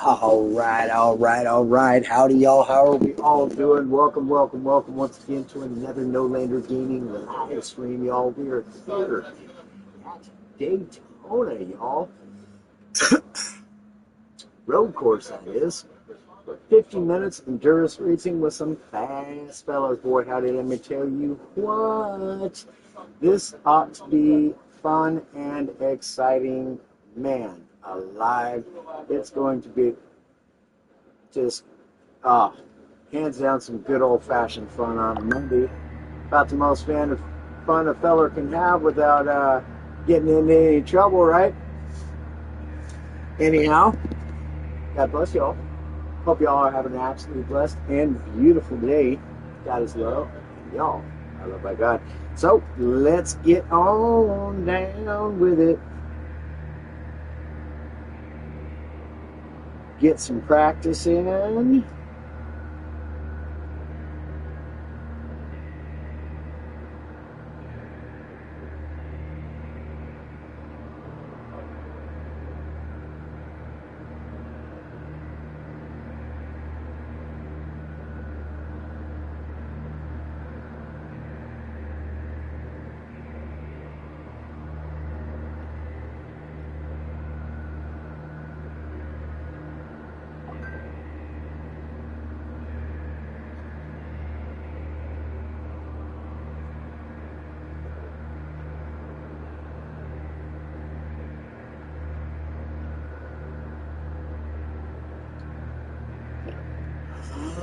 All right. Howdy, y'all. How are we all doing? Welcome once again to another Nolander Gaming live stream, y'all. We are here at Daytona, y'all. Road course, that is. For 50 minutes of endurance racing with some fast fellas. Boy, howdy, let me tell you what. This ought to be fun and exciting. Man, alive. It's going to be just hands down some good old-fashioned fun on a Monday. About the most fun a feller can have without getting into any trouble, right? Anyhow, God bless y'all. Hope y'all are having an absolutely blessed and beautiful day. God is love, and y'all are loved by God. So let's get on down with it. Get some practice in.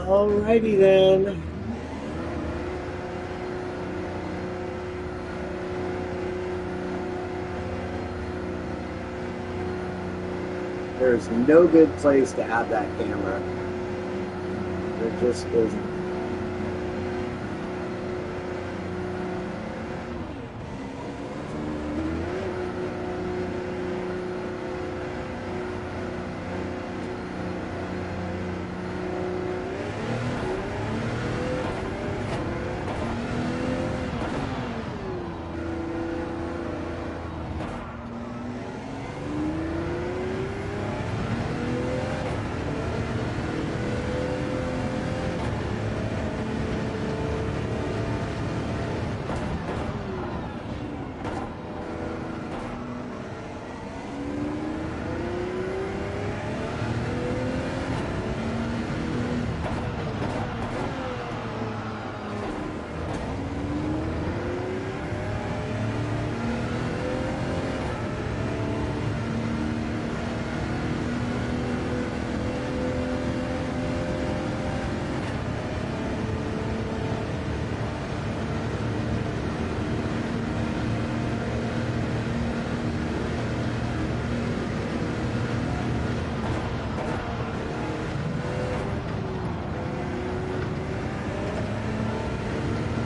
Alrighty then. There's no good place to have that camera. There just isn't.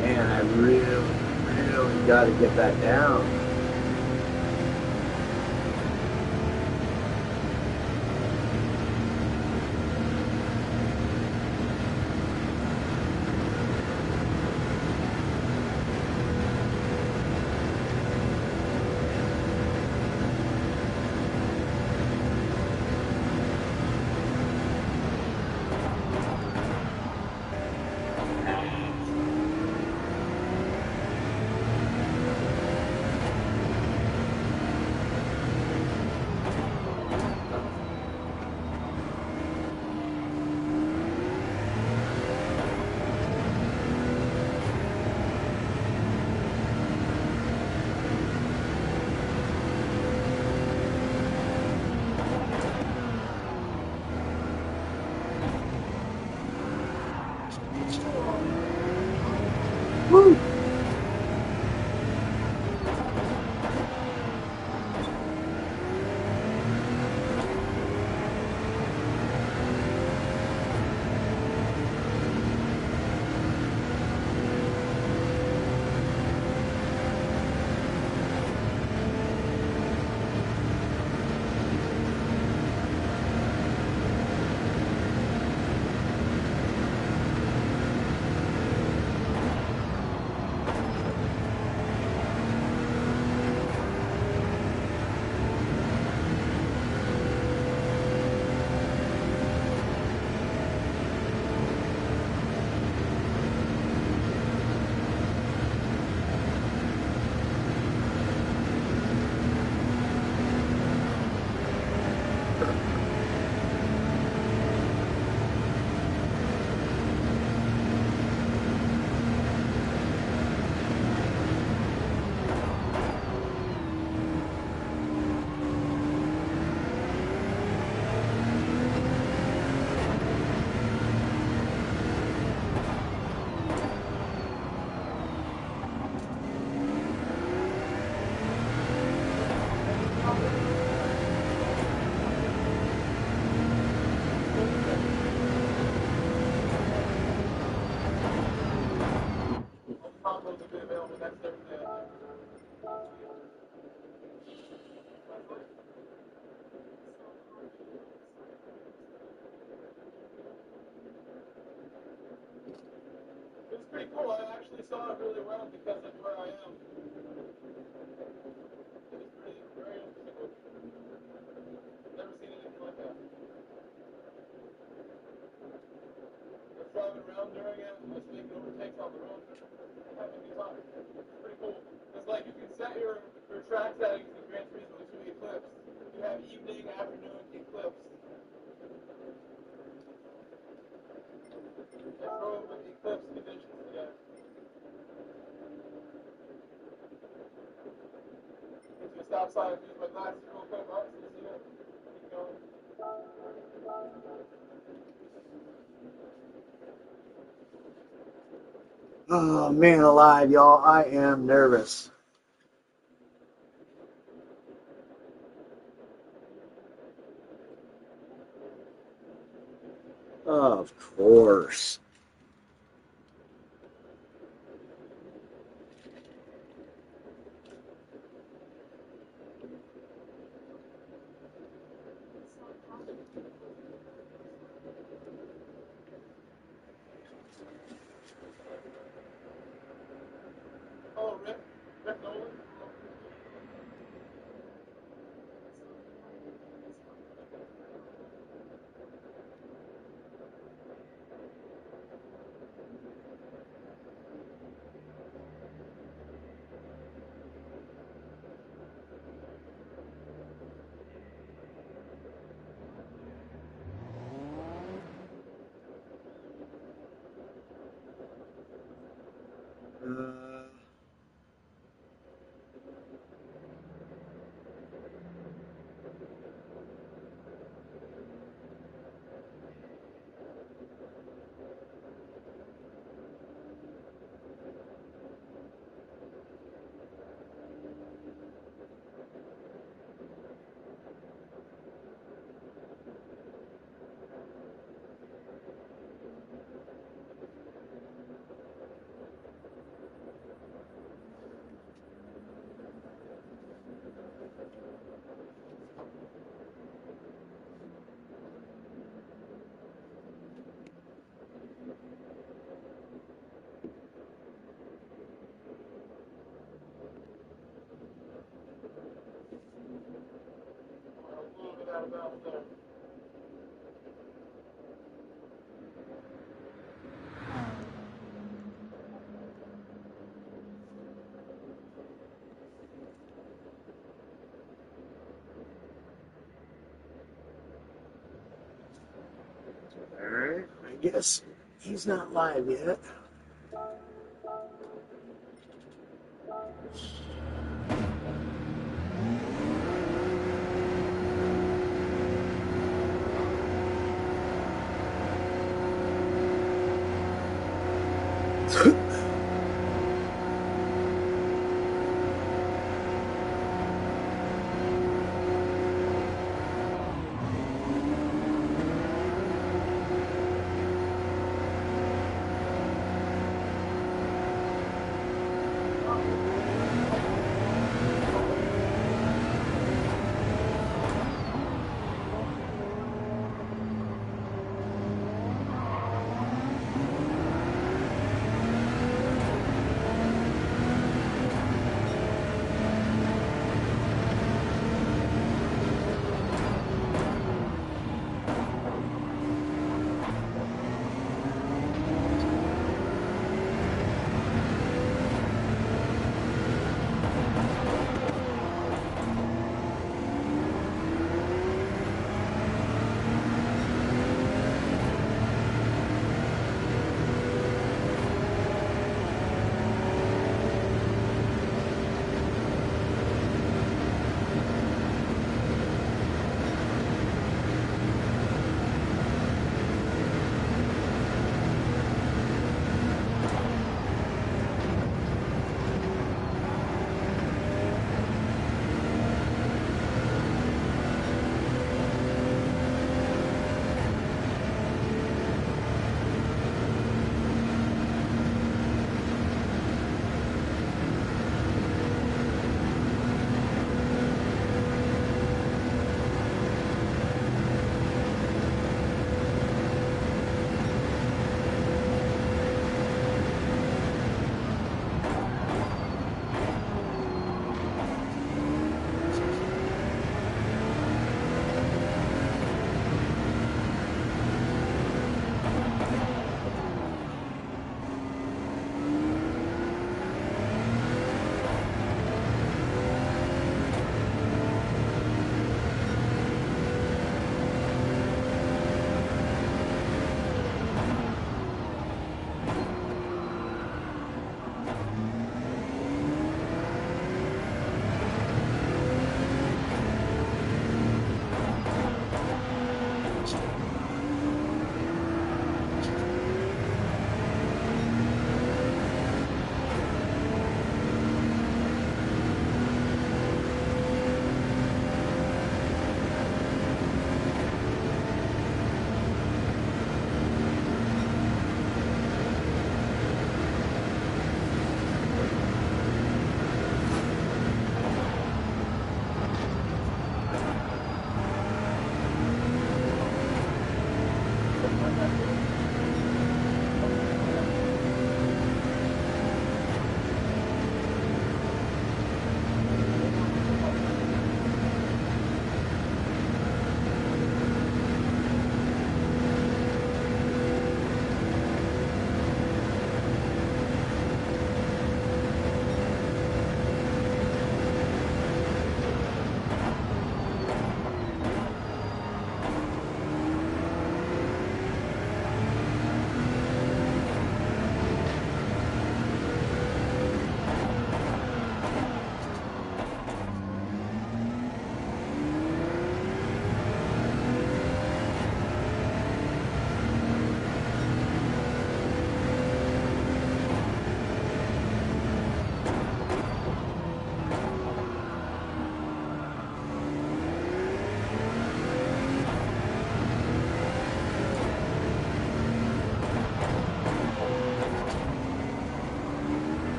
Man, I really got to get that down. saw it really well because of where I am. It was pretty, very interesting. Never seen anything like that. I was driving around during it, and I was making overtakes on the road, having a good time. It's pretty cool. It's like you can set your track settings in Gran Turismo to eclipse. You have evening, afternoon, eclipse. I drove with eclipse conditions today. Get to a stop sign, use my glasses real quick. Oh, so you see it? Keep going. Oh man alive, y'all, I am nervous. Of course. Oh, Rick Nolan? A little bit out of bounds there. Alright, I guess he's not live yet.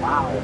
Wow.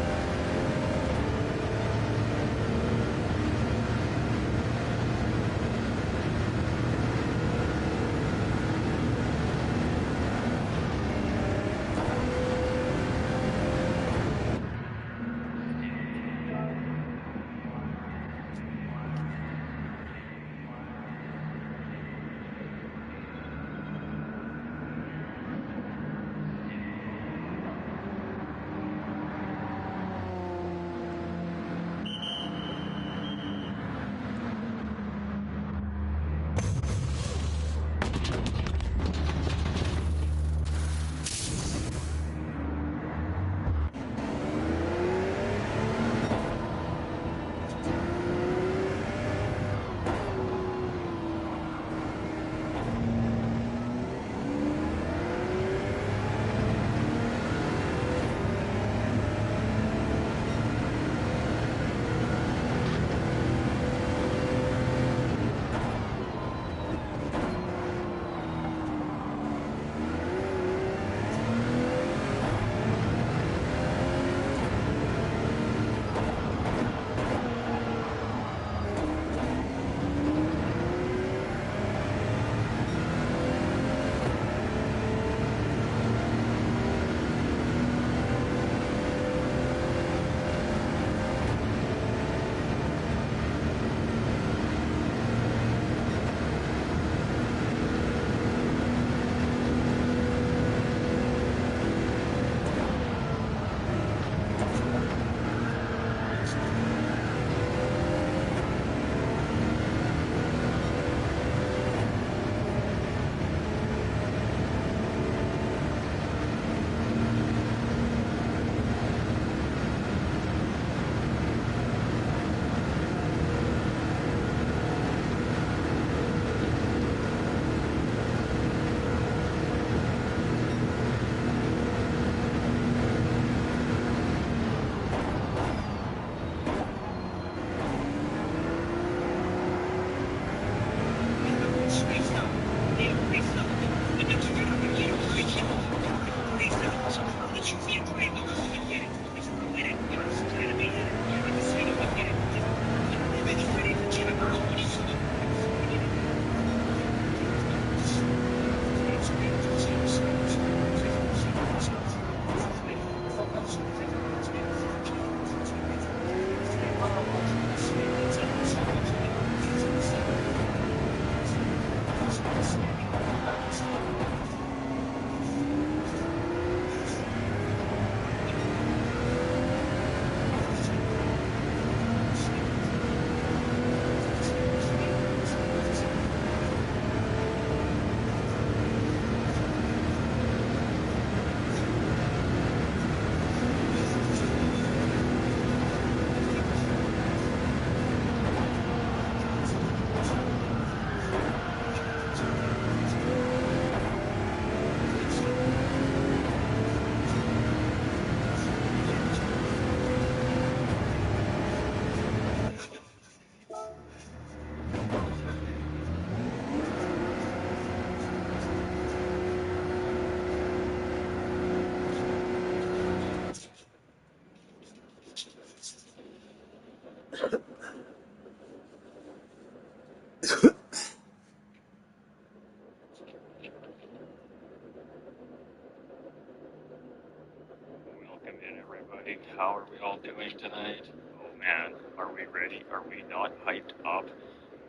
Welcome in, everybody. How are we all doing tonight? Oh man, are we ready? Are we not hyped up?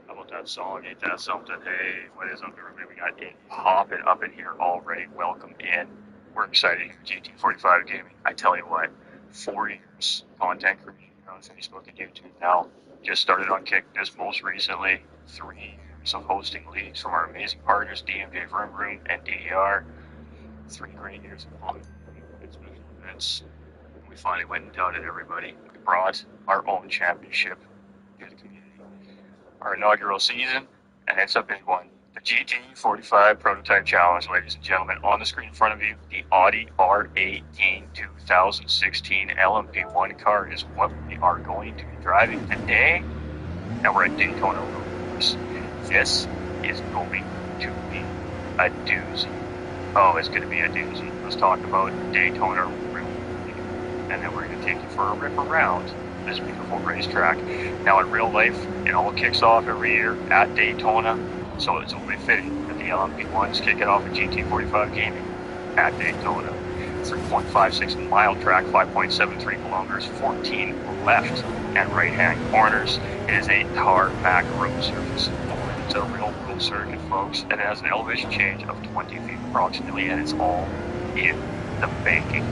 How about that song? Ain't that something? Hey, what is up, everybody? We got it popping up in here already. Welcome in. We're excited here at GT45 Gaming. I tell you what, 4 years content creation on Facebook and YouTube now. Just started on Kick this most recently. 3 years of hosting leagues from our amazing partners, DMJ Vroom Room and DDR. 3 great years of fun. Special events. We finally went and touted everybody. We brought our own championship to the community. Our inaugural season, and it's a big one. The GT45 Prototype Challenge, ladies and gentlemen. On the screen in front of you, the Audi R18 2016 LMP1 car is what we are going to be driving today. And we're at Daytona, of course. This is going to be a doozy. Oh, it's going to be a doozy. Let's talk about Daytona real quick. and then we're going to take you for a rip around this beautiful racetrack. Now in real life, it all kicks off every year at Daytona, so it's only fitting that the LMP1s kick it off at GT45 Gaming at Daytona. 3.56 mile track, 5.73 kilometers, 14 left and right hand corners. It is a tarmac road surface. It's a real world circuit, folks, and it has an elevation change of 20 feet approximately, and it's all in the banking.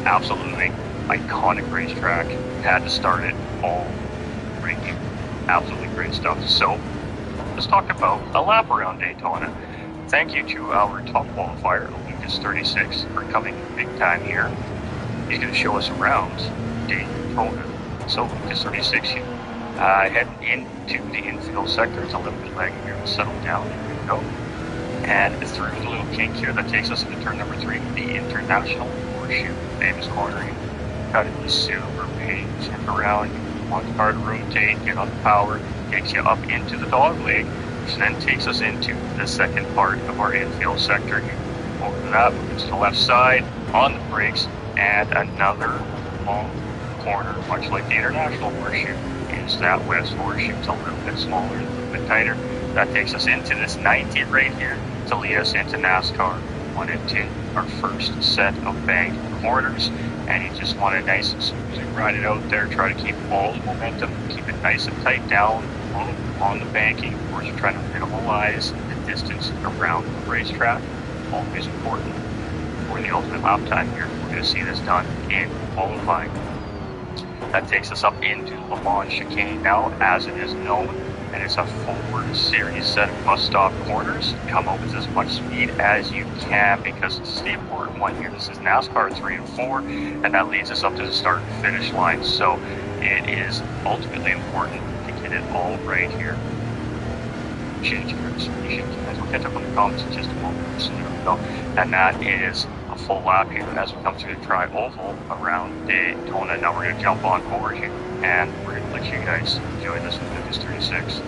Absolutely iconic racetrack. Had to start it all right here. Absolutely great stuff. So let's talk about a lap around Daytona. Thank you to our top qualifier, Lucas36, for coming big time here. He's going to show us around Daytona. So Lucas36 here, heading into the infield sector. It's a little bit lagging here. We'll settle down. There we go. And through the little kink here that takes us into turn number 3, the International Horseshoe. Famous cornering. Got it super patient around. Want the car to rotate, get on the power, takes you up into the dog leg, which then takes us into the second part of our infield sector here. Over to that, moving to the left side, on the brakes, and another long corner, much like the International Horseshoe, is that West Horseshoe. It's a little bit smaller, a little bit tighter. That takes us into this 90 right here to lead us into NASCAR 1 and 2, our first set of banked corners. And you just want to nice and smoothly ride it out there, try to keep all the momentum, keep it nice and tight down on the banking. Of course, you're trying to minimize the distance around the racetrack. Always important for the ultimate lap time here. We're going to see this done in qualifying. That takes us up into Le Mans chicane now, as it is known, and it's a forward series set of bus stop corners. Come up with as much speed as you can, because this is the important one here. This is NASCAR 3 and 4, and that leads us up to the start and finish line. So it is ultimately important to get it all right here. Change gears. We'll catch up on the comments in just a moment. So there we go. And that is a full lap here as we come through the tri-oval around Daytona. Now we're going to jump on board here, and we're going to let you guys enjoy this with Lucas 36.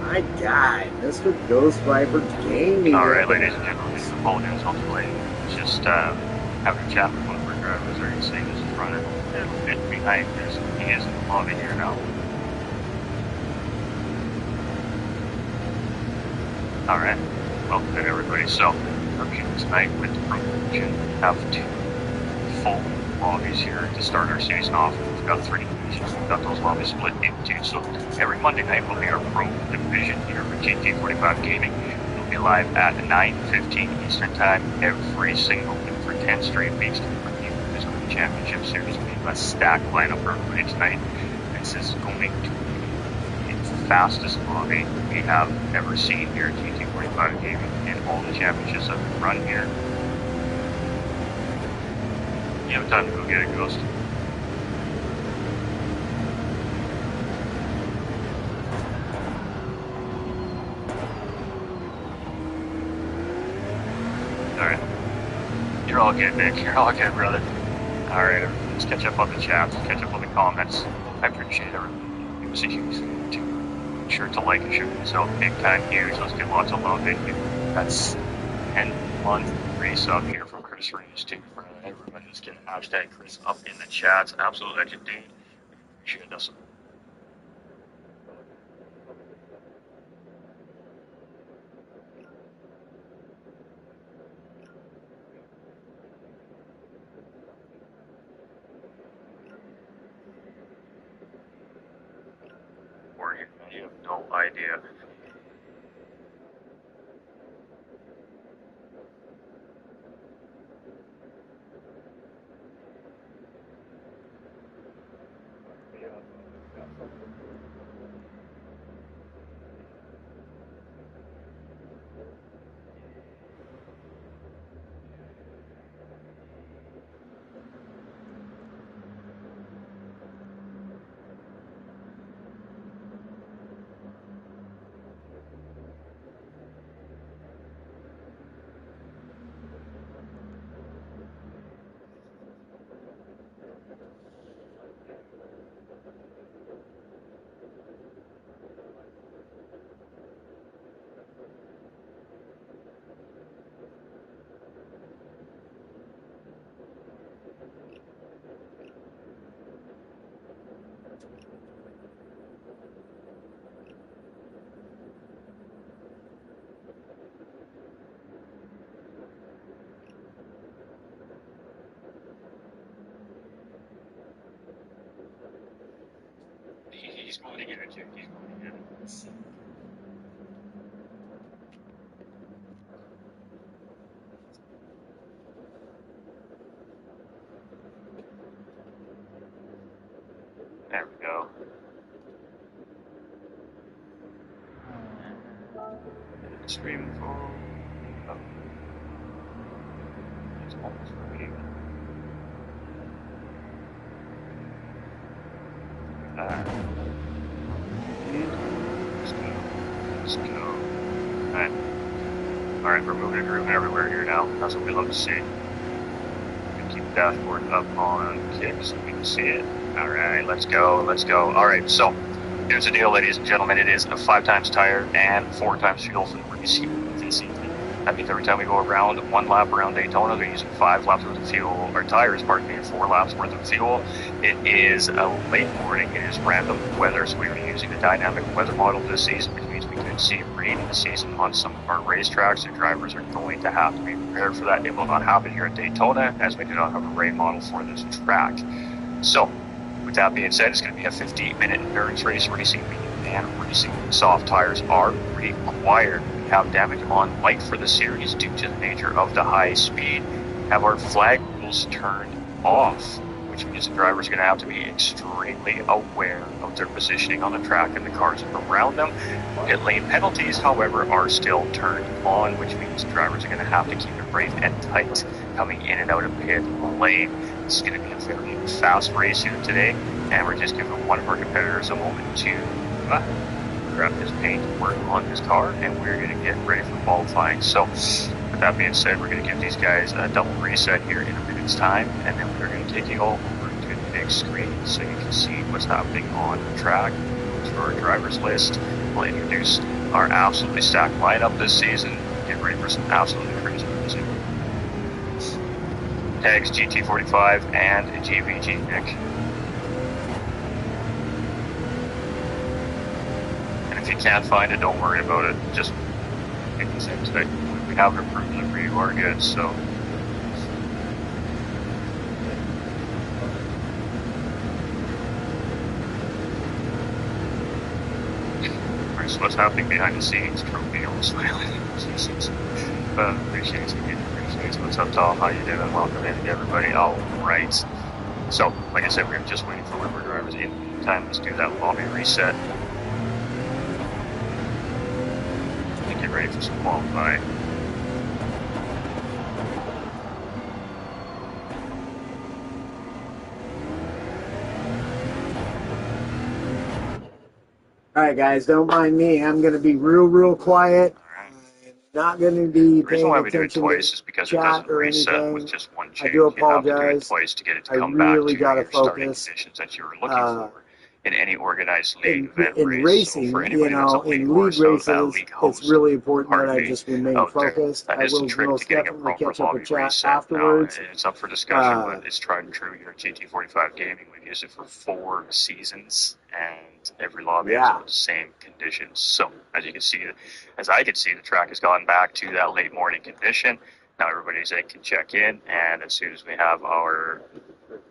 My God, Mr. Ghost Viper Gaming. Alright, ladies and gentlemen, this is the Paul Sol delay. Just having a chat with one of our drivers. Are you seeing this is running a little bit behind this? He is in the lobby here now. Alright, welcome in everybody. So, we're here tonight with the Prototype. Have 2 full lobbies here to start our season off. We've got 3 divisions. We've got those lobbies split into. So every Monday night will be our Pro Division here with GT45 Gaming. We'll be live at 9:15 Eastern Time every single week for 10 straight weeks to bring you this Group Championship Series. We have a stacked lineup for everybody tonight. This is going to be the fastest lobby we have ever seen here at GT45 Gaming in all the championships that we've run here. You have time to go get it, Ghost. You're all good, Nick. You're all good, brother. Alright, let's catch up on the chat, catch up on the comments. I appreciate everyone. Give us a huge to make sure to like and share this out. Big time huge. Let's get lots of love. Thank you. That's 10-month race up here from Chris Reeves too. For everybody, just get hashtag Chris up in the chats. Absolute legend, dude. Appreciate us. You have no idea. He's going to get it, Jake. He's going to get it. There we go. Stream full. Oh. It's almost ready. Let's go. Alright. Alright, we're moving and grooving everywhere here now. That's what we love to see. Keep the dashboard up on kick so we can see it. Alright, let's go, let's go. Alright, so here's the deal, ladies and gentlemen. It is a 5 times tire and 4 times fuel for the race here this evening. That means every time we go around 1 lap around Daytona, they're using 5 laps worth of fuel, or tires, pardon me, 4 laps worth of fuel. It is a late morning, it is random weather, so we are using the dynamic weather model this season, which means we could see rain in the season on some of our racetracks, and drivers are going to have to be prepared for that. It will not happen here at Daytona, as we do not have a rain model for this track. So, with that being said, it's going to be a 15-minute endurance race racing, and racing soft tires are required. We have damage on light for the series due to the nature of the high speed. Have our flag rules turned off, which means the drivers are going to have to be extremely aware of their positioning on the track and the cars around them. Pit lane penalties, however, are still turned on, which means drivers are going to have to keep it bright and tight coming in and out of pit lane. This is going to be a very fast race here today, and we're just giving one of our competitors a moment to grab his paint, work on his car, and we're going to get ready for qualifying. So, with that being said, we're going to give these guys a double reset here in a minute's time, and then we're going to take you all over to the big screen so you can see what's happening on the track. For our driver's list, we'll introduce our absolutely stacked lineup this season. Get ready for some absolutely crazy music. Tags GT45 and GVG Nick. And if you can't find it, don't worry about it. Just make the same mistake. We haven't approved it for you, are good, so. So what's happening behind the scenes? Trophy all smiling. Appreciate it. What's up, Tom? How you doing? Welcome in, everybody. All right. So, like I said, we're just waiting for river drivers in. Time, let's do that lobby reset. And get ready for some qualifying. All right, guys, don't mind me. I'm going to be real quiet. All right. not going to be The reason paying why we do it attention twice to is because it chat doesn't or reset with anything. just one I change. do You have to do it apologize. twice to get it to I come back really to got to your starting focus. conditions that you were looking for in any organized league event In race. So for racing, anybody that's a league in or league races, league it's host, really important that pardon I me, just remain out there, focused. that I is the will trick to most getting a definitely proper catch up lobby with chat reset. Now, afterwards. it's up for discussion, but it's tried and true here at GT45 Gaming. We've used it for 4 seasons, and every lobby is in the same conditions. So, as you can see, as I can see, the track has gone back to that late morning condition. Now everybody's in can check in, and as soon as we have our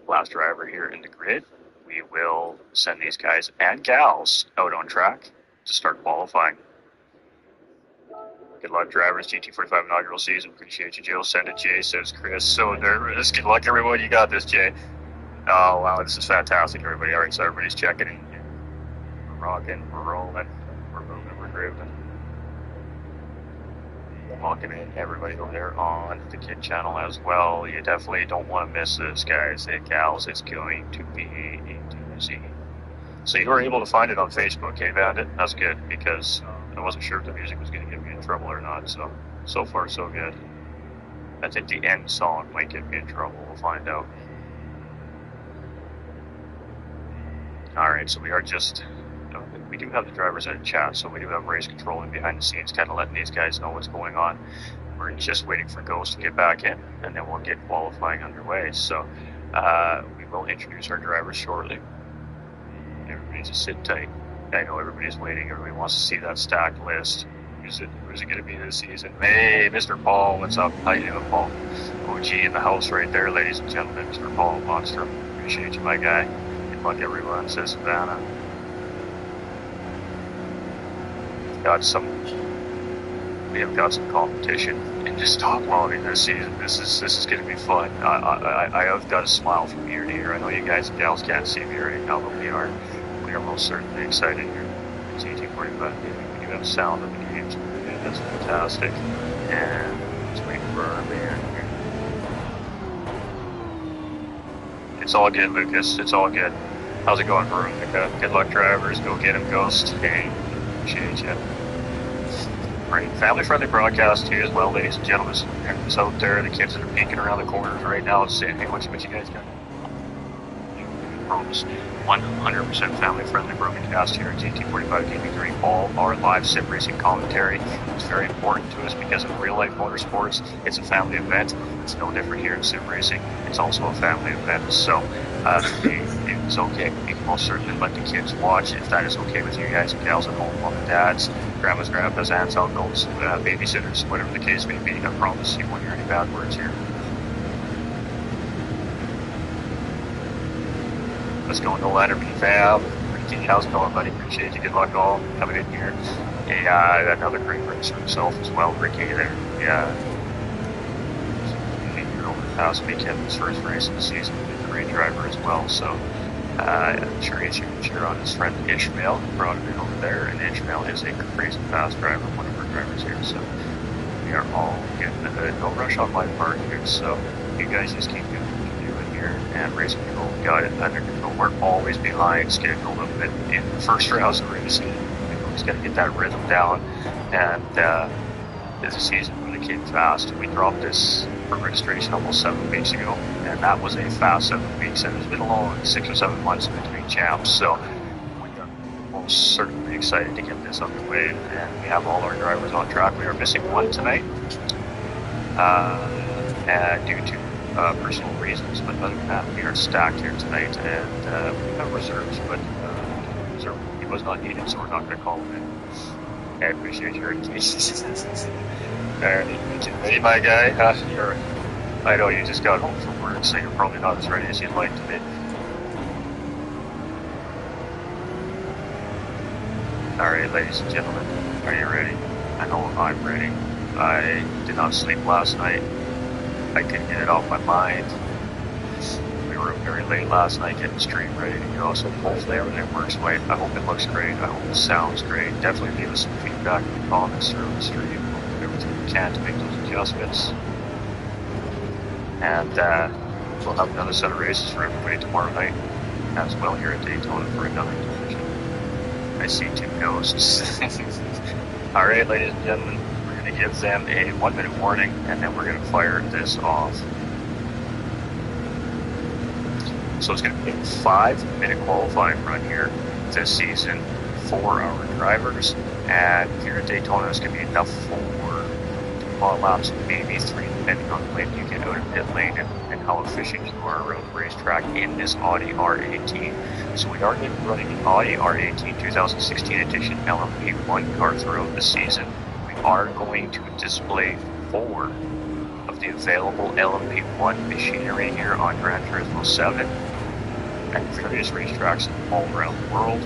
last driver here in the grid, we will send these guys and gals out on track to start qualifying. Good luck, drivers. GT45 inaugural season. Appreciate you, Jill. Send it, Jay, says Chris. So nervous. Good luck, everyone. You got this, Jay. Oh, wow. This is fantastic, everybody. All right, so everybody's checking in here. We're rocking. We're rolling. We're moving. We're grooving. Locking in everybody over there on the kid channel as well. You definitely don't want to miss this, guys and gals. It's going to be a doozy. So you were able to find it on Facebook, eh, Bandit? That's good, because I wasn't sure if the music was going to get me in trouble or not. So far, so good. I think the end song might get me in trouble. We'll find out. Alright, so we are just... we do have the drivers in chat, so we do have race control and behind the scenes kind of letting these guys know what's going on. We're just waiting for Ghost to get back in, and then we'll get qualifying underway. So we will introduce our drivers shortly. Everybody just sit tight. I know everybody's waiting. Everybody wants to see that stacked list. Who's it going to be this season? Hey, Mr. Paul, what's up? How you doing, Paul? OG in the house right there, ladies and gentlemen. Mr. Paul Monster. Appreciate you, my guy. Good luck, everyone, says Savannah. We have got some competition in this top lobby this season. This is going to be fun. I have got a smile from ear to ear. I know you guys and gals can't see me right now, but we are most certainly excited here at GT45. We do have sound of the games. That's fantastic. And just waiting for our man here. It's all good, Lucas. It's all good. How's it going, Veronica? Good luck, drivers. Go get him, Ghost. Hey, appreciate you. Right, family-friendly broadcast too as well, ladies and gentlemen. It's out there, the kids that are peeking around the corners right now and saying, hey, what you guys got? Promise 100% family-friendly broadcast here at GT45 Gaming during all our live sim racing commentary. It's very important to us because in real-life motorsports, it's a family event. It's no different here in sim racing. It's also a family event. So it's okay. You can most certainly let the kids watch if that is okay with you guys and gals at home, mom and dads, grandmas, grandpas, aunts, uncles, babysitters, whatever the case may be. I promise you won't hear any bad words here. Let's go Nolander fam. How's it going, buddy? Appreciate you. Good luck all coming in here. Hey, another great racer himself as well, Ricky there. Yeah. Over the past weekend, his first race of the season, a great driver as well. So I'm sure he's here to cheer on his friend Ishmael, who brought him in over there. And Ishmael is a crazy fast driver, one of our drivers here. So we are all getting the hood. No rush on my part here. So you guys just keep doing what you're doing here. And race control, got it under control. We're always behind schedule a little bit in the first rounds of racing. We always got to get that rhythm down. And this season really came fast. We dropped this for registration almost 7 weeks ago, and that was a fast 7 weeks, and it's been a long 6 or 7 months in between champs, so we are most certainly excited to get this underway, and we have all our drivers on track. We are missing one tonight, and due to personal reasons, but other than that, we are stacked here tonight, and we have reserves, but he was not needed, so we're not going to call him in. I appreciate your engagement. Hey, my guy. I know you just got home from work, so you're probably not as ready as you'd like to be. Alright, ladies and gentlemen, are you ready? I know I'm ready. I did not sleep last night. I couldn't get it off my mind. We were very late last night getting the stream ready to go, so hopefully everything works right. I hope it looks great. I hope it sounds great. Definitely leave us some feedback in the comments through the stream. We'll do everything we can to make those adjustments. And we'll have another set of races for everybody tomorrow night as well here at Daytona for another division. I see 2 ghosts. Alright, ladies and gentlemen, we're going going to give them a 1-minute warning, and then we're going to fire this off. So it's going to be a 5-minute qualifying run here this season for our drivers, and here at Daytona it's going to be enough for laps, maybe 3, depending on when you get out of pit lane and how efficient you are around the racetrack in this Audi R18. So we are going to be running the Audi R18 2016 edition LMP1 car throughout the season. We are going to display 4 of the available LMP1 machinery here on Gran Turismo 7 at various racetracks all around the world,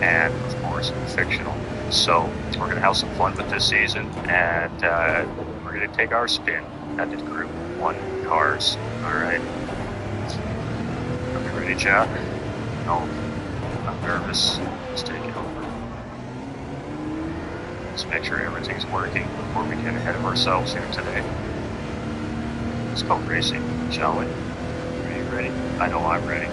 and of course fictional. So we're going to have some fun with this season, and we're going to take our spin at the Group 1 cars. Alright. Are we ready, chat? No. I'm nervous. Let's take it over. Let's make sure everything's working before we get ahead of ourselves here today. Let's go racing, shall we? Are you ready? I know I'm ready.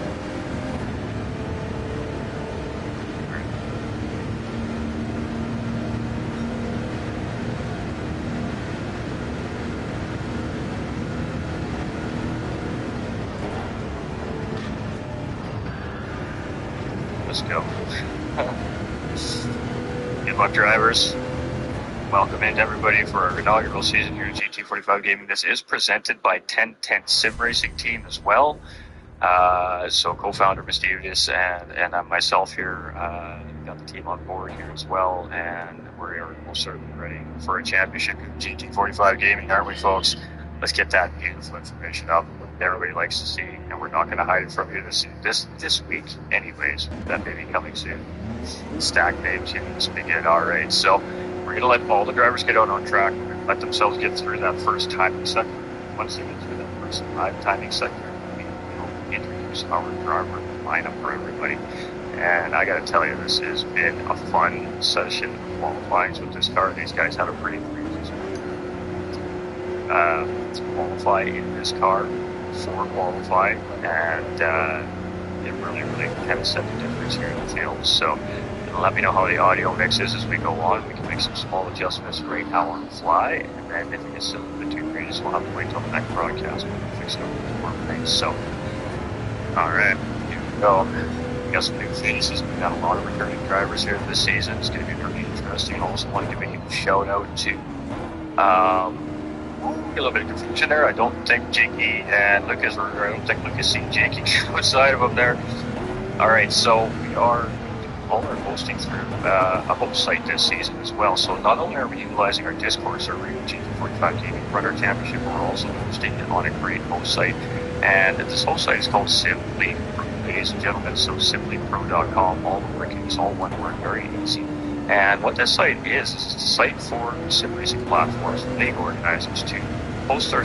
Let's go. Good luck, drivers. Welcome in everybody for our inaugural season here at GT45 Gaming. This is presented by 1010 Sim Racing Team as well. So co-founder Mischievous and myself here got the team on board here as well, and we're most certainly ready for a championship in GT45 Gaming, aren't we, folks? Let's get that beautiful information up that everybody likes to see, and we're not going to hide it from you this week anyways. That may be coming soon. Stack names, you need to begin. Alright, so we're going to let all the drivers get out on track, let themselves get through that first timing sector. Once they get through that first timing sector, we introduce our driver lineup for everybody. And I got to tell you, this has been a fun session of qualifying with this car. These guys had a pretty to qualify in this car for qualifying, and it really kind of set the difference here in the field. So let me know how the audio mixes as we go on. We can make some small adjustments right now on the fly, and then if it gets a little bit too crazy, we'll have to wait till the next broadcast when we fix it up more things. So, alright, here we go. We got some new faces. We've got a lot of returning drivers here this season. It's going to be really interesting. I also want to give a huge shout out to a little bit of confusion there. I don't think Jakey and Lucas, I don't think Lucas seen Jakey outside of him there. Alright, so we are all our hosting through a host site this season as well. So not only are we utilizing our Discord server in GT45 Gaming Runner Championship, but we're also hosting it on a great host site. And this host site is called Simply Pro, ladies and gentlemen. So simplypro.com, all the workings, all one word, very easy. And what this site is it's a site for sim racing platforms, league organizers to host our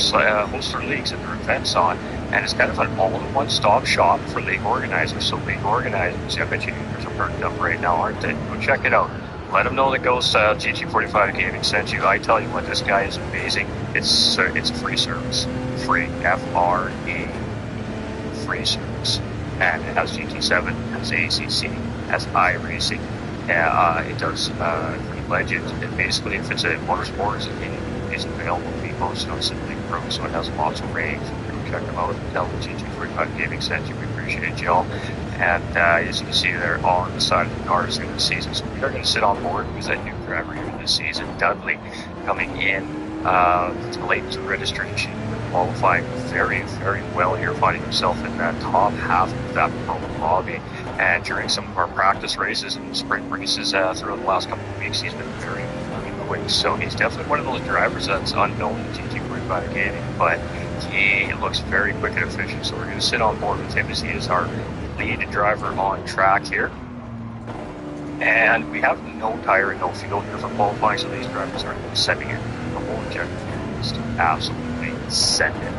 leagues and their events on, and it's kind of an all-in-one-stop shop for league organizers. So league organizers, I bet you users are perked up right now, aren't they? Go check it out. Let them know that Ghost GT45 Gaming sent you. I tell you what, this guy is amazing. It's a free service, free, F-R-E, free service, and it has GT7, has ACC, has iRacing. It does Green Legend, and basically if it's a motorsports it's available to be posted on Simply Pro, so it has lots of range. Check them out. Tell the GT45 Gaming sent you. We appreciate y'all. And as you can see there on the side of the cars in this season, so we are going to sit on board with that new driver here this season, Dudley, coming in late to registration, qualifying very well here, finding himself in that top half of that pro lobby. And during some of our practice races and sprint races throughout the last couple of weeks, he's been very quick. So he's definitely one of those drivers that's unknown to GT45 Gaming, but he looks very quick and efficient. So we're going to sit on board with him as he is our lead driver on track here. And we have no tire and no fuel here for qualifying, so these drivers are sending it. The whole objective is to absolutely send it.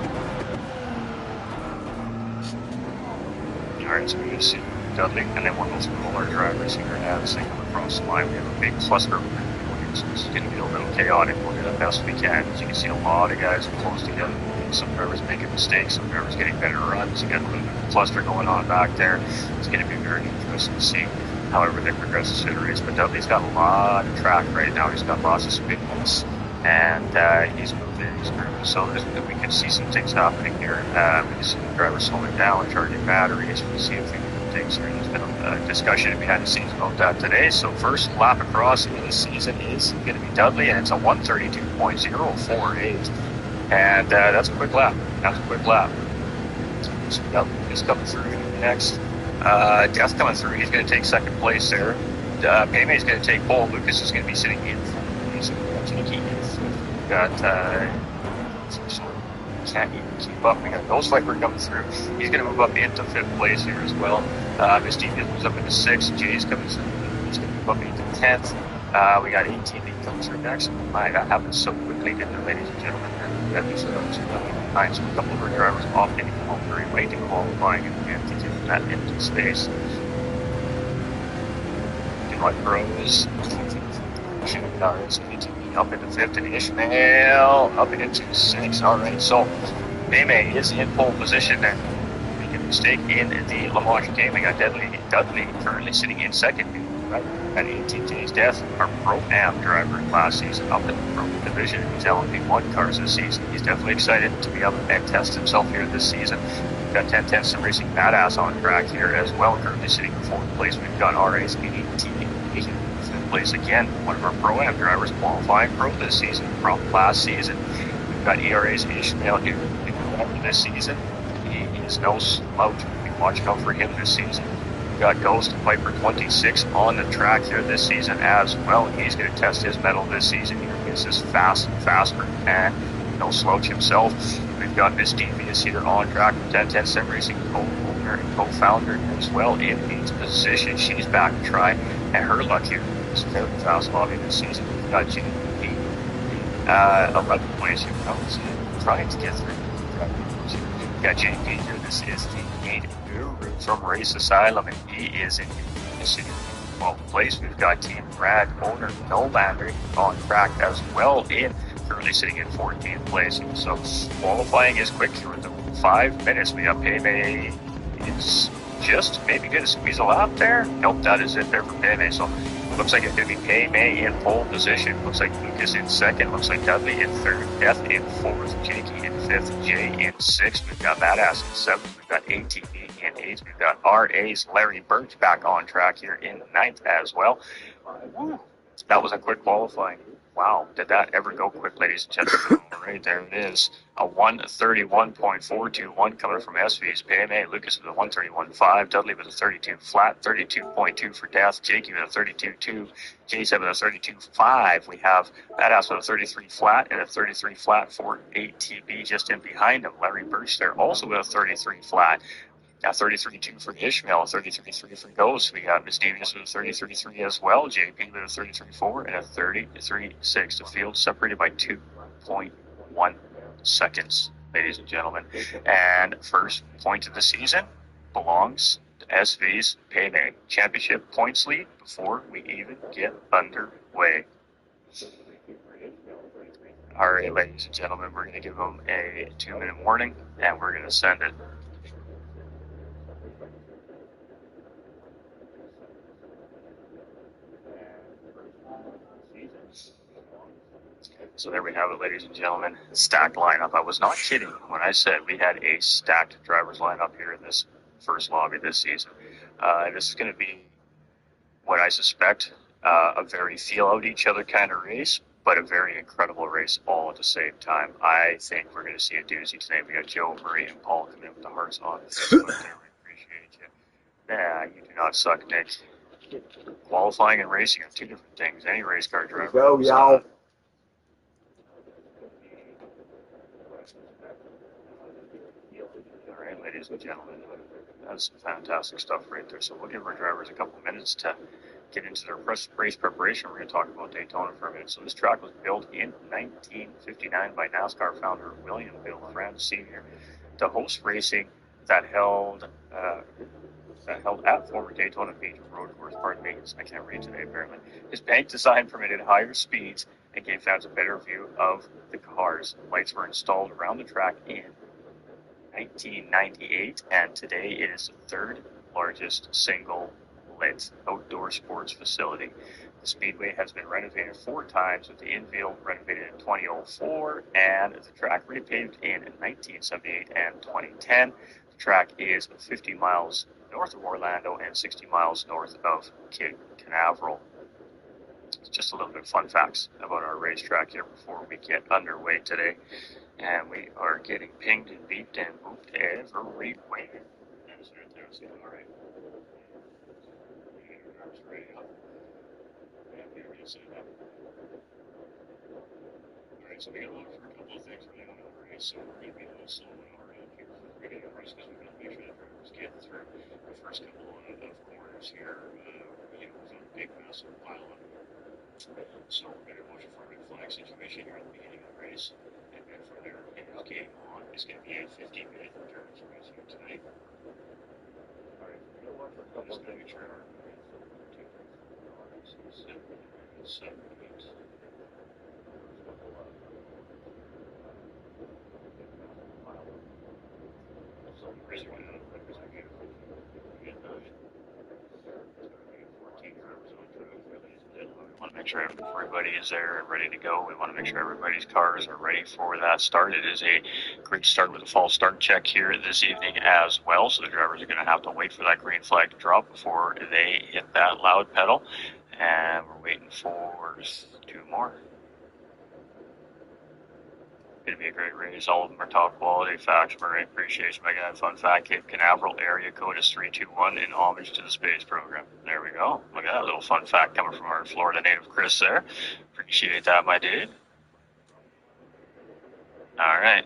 Alright, so we're going to see Dudley, and then we'll go through all our drivers here as they come across the line. We have a big cluster of people here, so it's going to be a little chaotic. We'll do the best we can. As you can see, a lot of guys are close together. Some drivers making mistakes, some drivers getting better runs. You got a little bit of cluster going on back there. It's going to be very interesting to see how everything progresses through the race. But Dudley's got a lot of track right now. He's got lots of speed bumps and he's moving his groove. So we can see some things happening here. We can see the driver slowing down, charging batteries. We see a few different things here. There's been a discussion behind the scenes about that today. So first lap across in this season is going to be Dudley, and it's a 1:32.048. And that's a quick lap. That's a quick lap. So Lucas coming through next. Death coming through. He's going to take second place there. Payme is going to take pole. Lucas is going to be sitting in fourth place. We've got can't even keep up. We got Ghost Viper coming through. He's going to move up into fifth place here as well. Misty moves up into sixth. Jay's coming through. He's going to move up into 10th. We got 18 coming through next. My, that happened so quickly, didn't it, ladies and gentlemen? That was nice. A couple of our drivers off getting home very late in qualifying and to get that into space. Like pros, up into fifth, and Ishmael up into sixth. All right, so Meme is in pole position there. Making a mistake in the Lamoche game. We got Dudley currently sitting in second. Right at 18 days death, our Pro-Am driver last season up in the Pro division in these LMP1 cars this season. He's definitely excited to be able to test himself here this season. We've got 1010 Sim Racing Badass on track here as well, currently sitting in fourth place. We've got RA's 18 fifth place again. One of our Pro-Am drivers qualifying pro this season from last season. We've got ERA's Ishmael new this season. He is no slouch. Watch out for him this season. Got Ghost Viper 26 on the track here this season as well. He's going to test his mettle this season. He gets this faster, and no slouch himself. We've got Miss Devious here on track with 1010 Sim Racing co-owner and co-founder as well in eighth position. She's back to try and her luck here. It's very fast lobby this season. We've got GT 11th place here. Trying to get through. We've got JP here. This is the 8th guru from Race Asylum, and he is in the 12th place. We've got Team Brad owner Nolander on track as well, currently sitting in 14th place. So qualifying is quick here with the 5 minutes. We got Payme is just maybe going to squeeze a lap there. Nope, that is it there for Payme. So looks like it's going to be Payme in pole position. Looks like Lucas in second. Looks like Dudley in third. Death in fourth. Jakey in fifth. Jay in sixth. We've got Badass in seventh. We've got ATV in eighth. We've got RA's Larry Birch back on track here in ninth as well. Woo. That was a quick qualifying. Wow, did that ever go quick, ladies and gentlemen? All right, there it is. A 1:31.421 coming from SV's Payme. Lucas with a 1:31.5. Dudley with a 32 flat. 32.2 for Death. Jakey with a 32.2. GT7 with a 32.5. We have Badass with a 33 flat and a 33 flat for ATB just in behind him. Larry Birch there also with a 33 flat. 33.2 for Ishmael, 33.3 for Ghost. We got Miss Davis with a 33.3 as well. JP with a 33.4 and a 33.6. The field separated by 2.1 seconds, ladies and gentlemen. And first point of the season belongs to SV's Payme Championship points lead before we even get underway. All right, ladies and gentlemen, we're going to give them a 2-minute warning, and we're going to send it. So there we have it, ladies and gentlemen. Stacked lineup. I was not kidding when I said we had a stacked drivers lineup here in this first lobby this season. This is going to be what I suspect a very feel out each other kind of race, but a very incredible race all at the same time. I think we're going to see a doozy today. We got Joe, Marie, and Paul coming in with the hearts on. We appreciate you. Yeah, you do not suck, Nick. Qualifying and racing are two different things. Any race car driver. Go, y'all. All right, ladies and gentlemen, that's some fantastic stuff right there. So we'll give our drivers a couple minutes to get into their race preparation. We're going to talk about Daytona for a minute. So this track was built in 1959 by NASCAR founder William Bill France Sr. to host racing that held at former Daytona Beach road course. Pardon me, I can't read today apparently. His bank design permitted higher speeds and gave fans a better view of the cars. Lights were installed around the track in 1998, and today it is the third largest single lit outdoor sports facility. The Speedway has been renovated 4 times, with the infield renovated in 2004 and the track repaved in 1978 and 2010. The track is 50 miles north of Orlando and 60 miles north of Cape Canaveral. Just a little bit of fun facts about our racetrack here before we get underway today. And we are getting pinged and beeped and booped every way. That's fantastic. All right. Alright, so we got to look for a couple of things really on our race, so we're going to be a little slow on our end here for the beginning of the race because we're going to make sure that drivers get through the first couple of corners here, with a big massive pile up. So we're going to watch a red flag situation here at the beginning of the race, and then from there, game on is going to be a 15-minute endurance race here tonight. Alright, we're going to watch for a couple of things. Make sure our 7, 8. We want to make sure everybody is there and ready to go. We want to make sure everybody's cars are ready for that start. It is a great start with a false start check here this evening as well. So the drivers are going to have to wait for that green flag to drop before they hit that loud pedal. And we're waiting for 2 more. Going to be a great race. All of them are top quality. Facts, Marine appreciation. My guy, fun fact: Cape Canaveral area code is 321 in homage to the space program. There we go. Look at that little fun fact coming from our Florida native Chris there. Appreciate that, my dude. All right.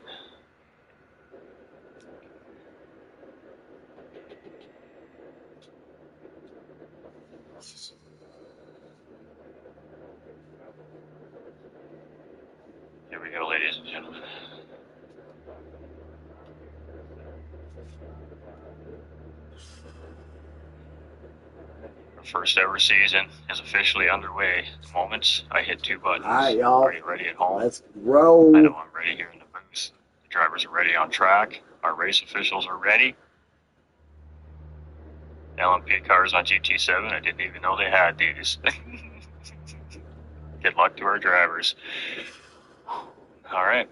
Here we go, ladies and gentlemen. Our first ever season is officially underway. At the moment, I hit 2 buttons. All right, y'all. Are you ready at home? Let's roll. I know I'm ready here in the booth. The drivers are ready on track. Our race officials are ready. LMP cars on GT7. I didn't even know they had these. Good luck to our drivers. All right,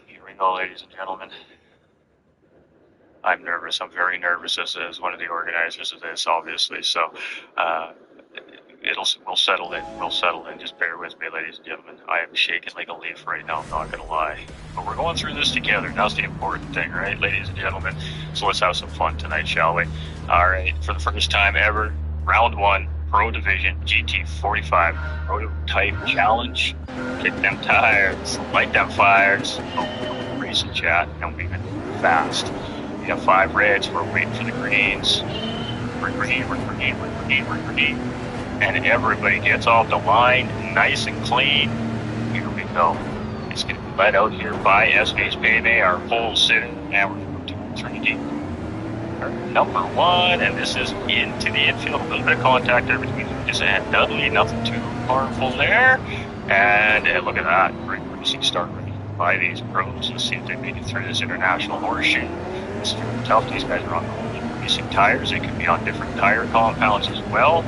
here we go, ladies and gentlemen. I'm nervous. I'm very nervous as one of the organizers of this, obviously. So we'll settle in. We'll settle in. Just bear with me, ladies and gentlemen. I am shaking like a leaf right now. I'm not going to lie. But we're going through this together. That's the important thing, right, ladies and gentlemen? So let's have some fun tonight, shall we? All right, for the first time ever, round 1. Pro Division GT45 Prototype Challenge. Kick them tires, light them fires. Oh, racing chat, and we've been fast. We have 5 reds. We're waiting for the greens. We're green. And everybody gets off the line nice and clean. Here we go. It's going to be led out here by S-Base Baby, our pole sitter. And we're going to 3 deep. Number 1, and this is into the infield. A little bit of contact there between Lucas and Dudley. Nothing too harmful there. And look at that. Great racing start by these pros. Let's see if they make it through this international horseshoe. It's very tough. These guys are on the racing tires. They could be on different tire compounds as well.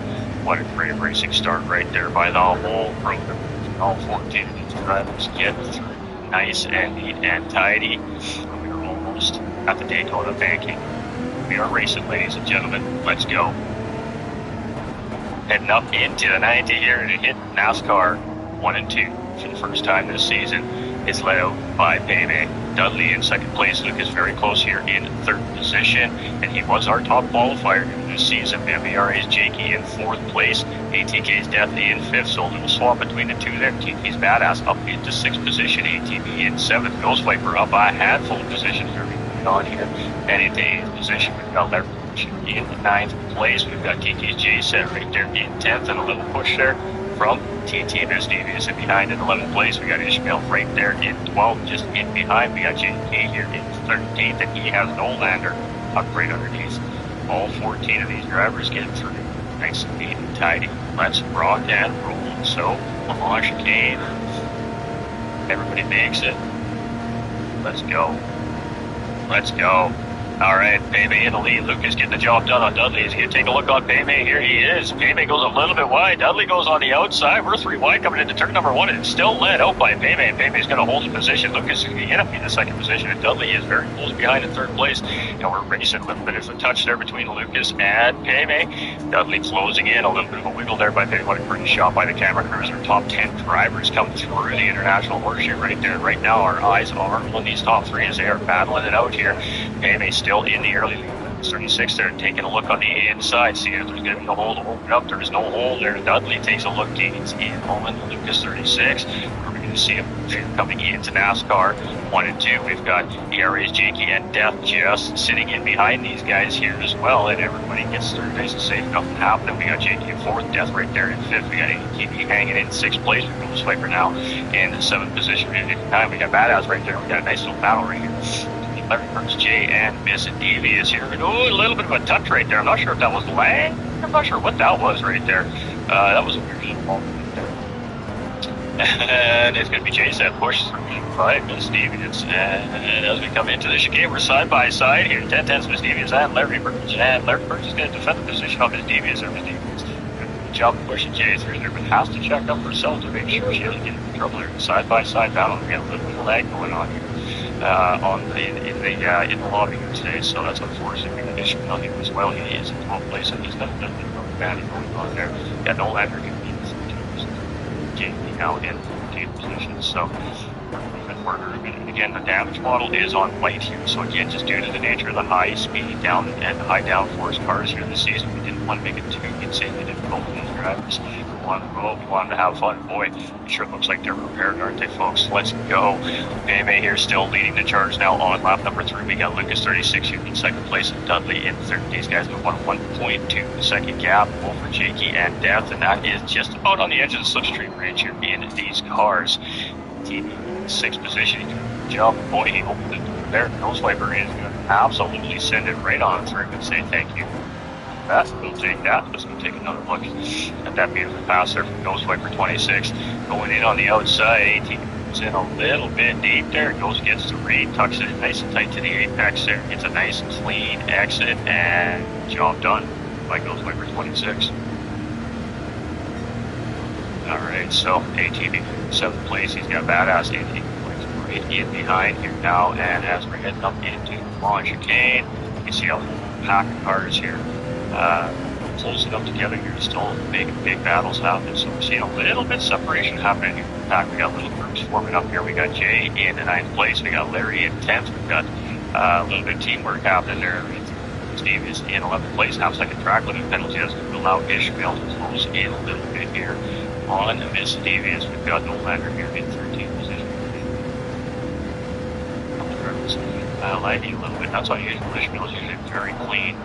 What a great racing start right there by the whole program. All 14 of these drivers get through nice and neat and tidy. We are almost at the Daytona banking. We are racing, ladies and gentlemen. Let's go. Heading up into the 90 here to hit NASCAR 1 and 2 for the first time this season. It's led out by Baby. Dudley in 2nd place. Lucas very close here in 3rd position. And he was our top qualifier this season. MVRA's Jakey in 4th place. ATK's Death in 5th. So a little swap between the two there. TP's Badass up into 6th position. ATV in 7th. Ghost Viper up a handful of positions on here. And into 8th position, we've got Leverage in 9th place. We've got TT's J set right there in 10th. And a little push there from TT Miss Devious in behind in 11th place. We got Ishmael right there in 12th, just in behind. We got JK here in 13th, and he has Nolander tucked right underneath. All 14 of these drivers get through nice and neat and tidy. Let's rock and roll. So, Lamont chicane. Everybody makes it. Let's go. Let's go. All right, Payme in the lead. Lucas getting the job done on Dudley. He's going to take a look on Payme. Here he is. Payme goes a little bit wide. Dudley goes on the outside. We're 3 wide coming into turn number 1, and it's still led out by Payme. Payme's going to hold the position. Lucas is going to get up in the second position, and Dudley is very close behind in third place. And we're racing a little bit of a touch there between Lucas and Payme. Dudley closing in. A little bit of a wiggle there by Payme. What a great shot by the camera crews. Our top 10 drivers come through the International Horseshoe right there. Right now, our eyes are on these top 3 as they are battling it out here. Payme still in the early lead. 36 there, taking a look on the inside, seeing if there's going to be a hole to open up. There is no hole there. Dudley takes a look, gains in on Lucas 36. We're going to see him coming into NASCAR 1 and 2. We've got Aries, Jakey, and Death just sitting in behind these guys here as well, and everybody gets through nice and safe. Nothing happening. We got Jakey in 4th, Death right there in 5th. We got ATV hanging in 6th place. We've got Swiper now in the 7th position. And we got Badass right there. We got a nice little battle right here. Larry Burns, Jay, and Miss Devious here. Oh, a little bit of a touch right there. I'm not sure if that was Lang. I'm not sure what that was right there. That was a weird little moment right there. And it's going to be GT7 push by Miss Devious. And as we come into the chicane, we're side by side here. 10-10's Miss Devious and Larry Burns. And Larry Burns is going to defend the position of Miss Devious or Miss Devious. Good job pushing Jay through there, but has to check up herself to make sure she doesn't get in trouble here. Side by side battle. We got a little bit of lag going on here. In the lobby here today, so that's unfortunate. We got issue nothing as well. He is in 12th place, and he's got a bit of bad going on there. Yeah, Nolander Gaming Y'all now in 14th position. So again, the damage model is on light here. So again, just due to the nature of the high speed down and high downforce cars here this season, we didn't want to make it too insanely difficult for these drivers. We wanted to have fun. Boy, it sure looks like they're prepared, aren't they, folks? Let's go. Payme here still leading the charge now on lap number 3. We got Lucas 36 in 2nd place and Dudley in 3rd. These guys have won 1.2 second gap over Jakey and Death, and that is just about on the edge of the slipstream range here in these cars. TV 6th position. Good job. Boy, he opened the door there. Nose Viper is going to absolutely send it right on through and say thank you. We'll take that. Let's go take another look at that beautiful pass there from Ghost Viper 26. Going in on the outside, 18 comes in a little bit deep there. Goes against the reed, tucks it nice and tight to the apex there. Gets a nice clean exit, and job done by Ghost Viper 26. Alright, so ATV 7th place. He's got Badass ATV right in behind here now, and as we're heading up into the long chicane, you can see a whole pack of cars here. Closing up together here, still big battles happening, so we're seeing a little bit of separation happening here. In fact, we got little groups forming up here. We got Jay in the 9th place, we got Larry in 10th, we've got a little bit of teamwork happening there. Steve is in 11th place, half-second track limit penalty. That's going to allow Ishmael to close in a little bit here on Miss Devious. We've got Nolander here in 13th position. Lagging a little bit. That's unusual. Ishmael is usually very clean.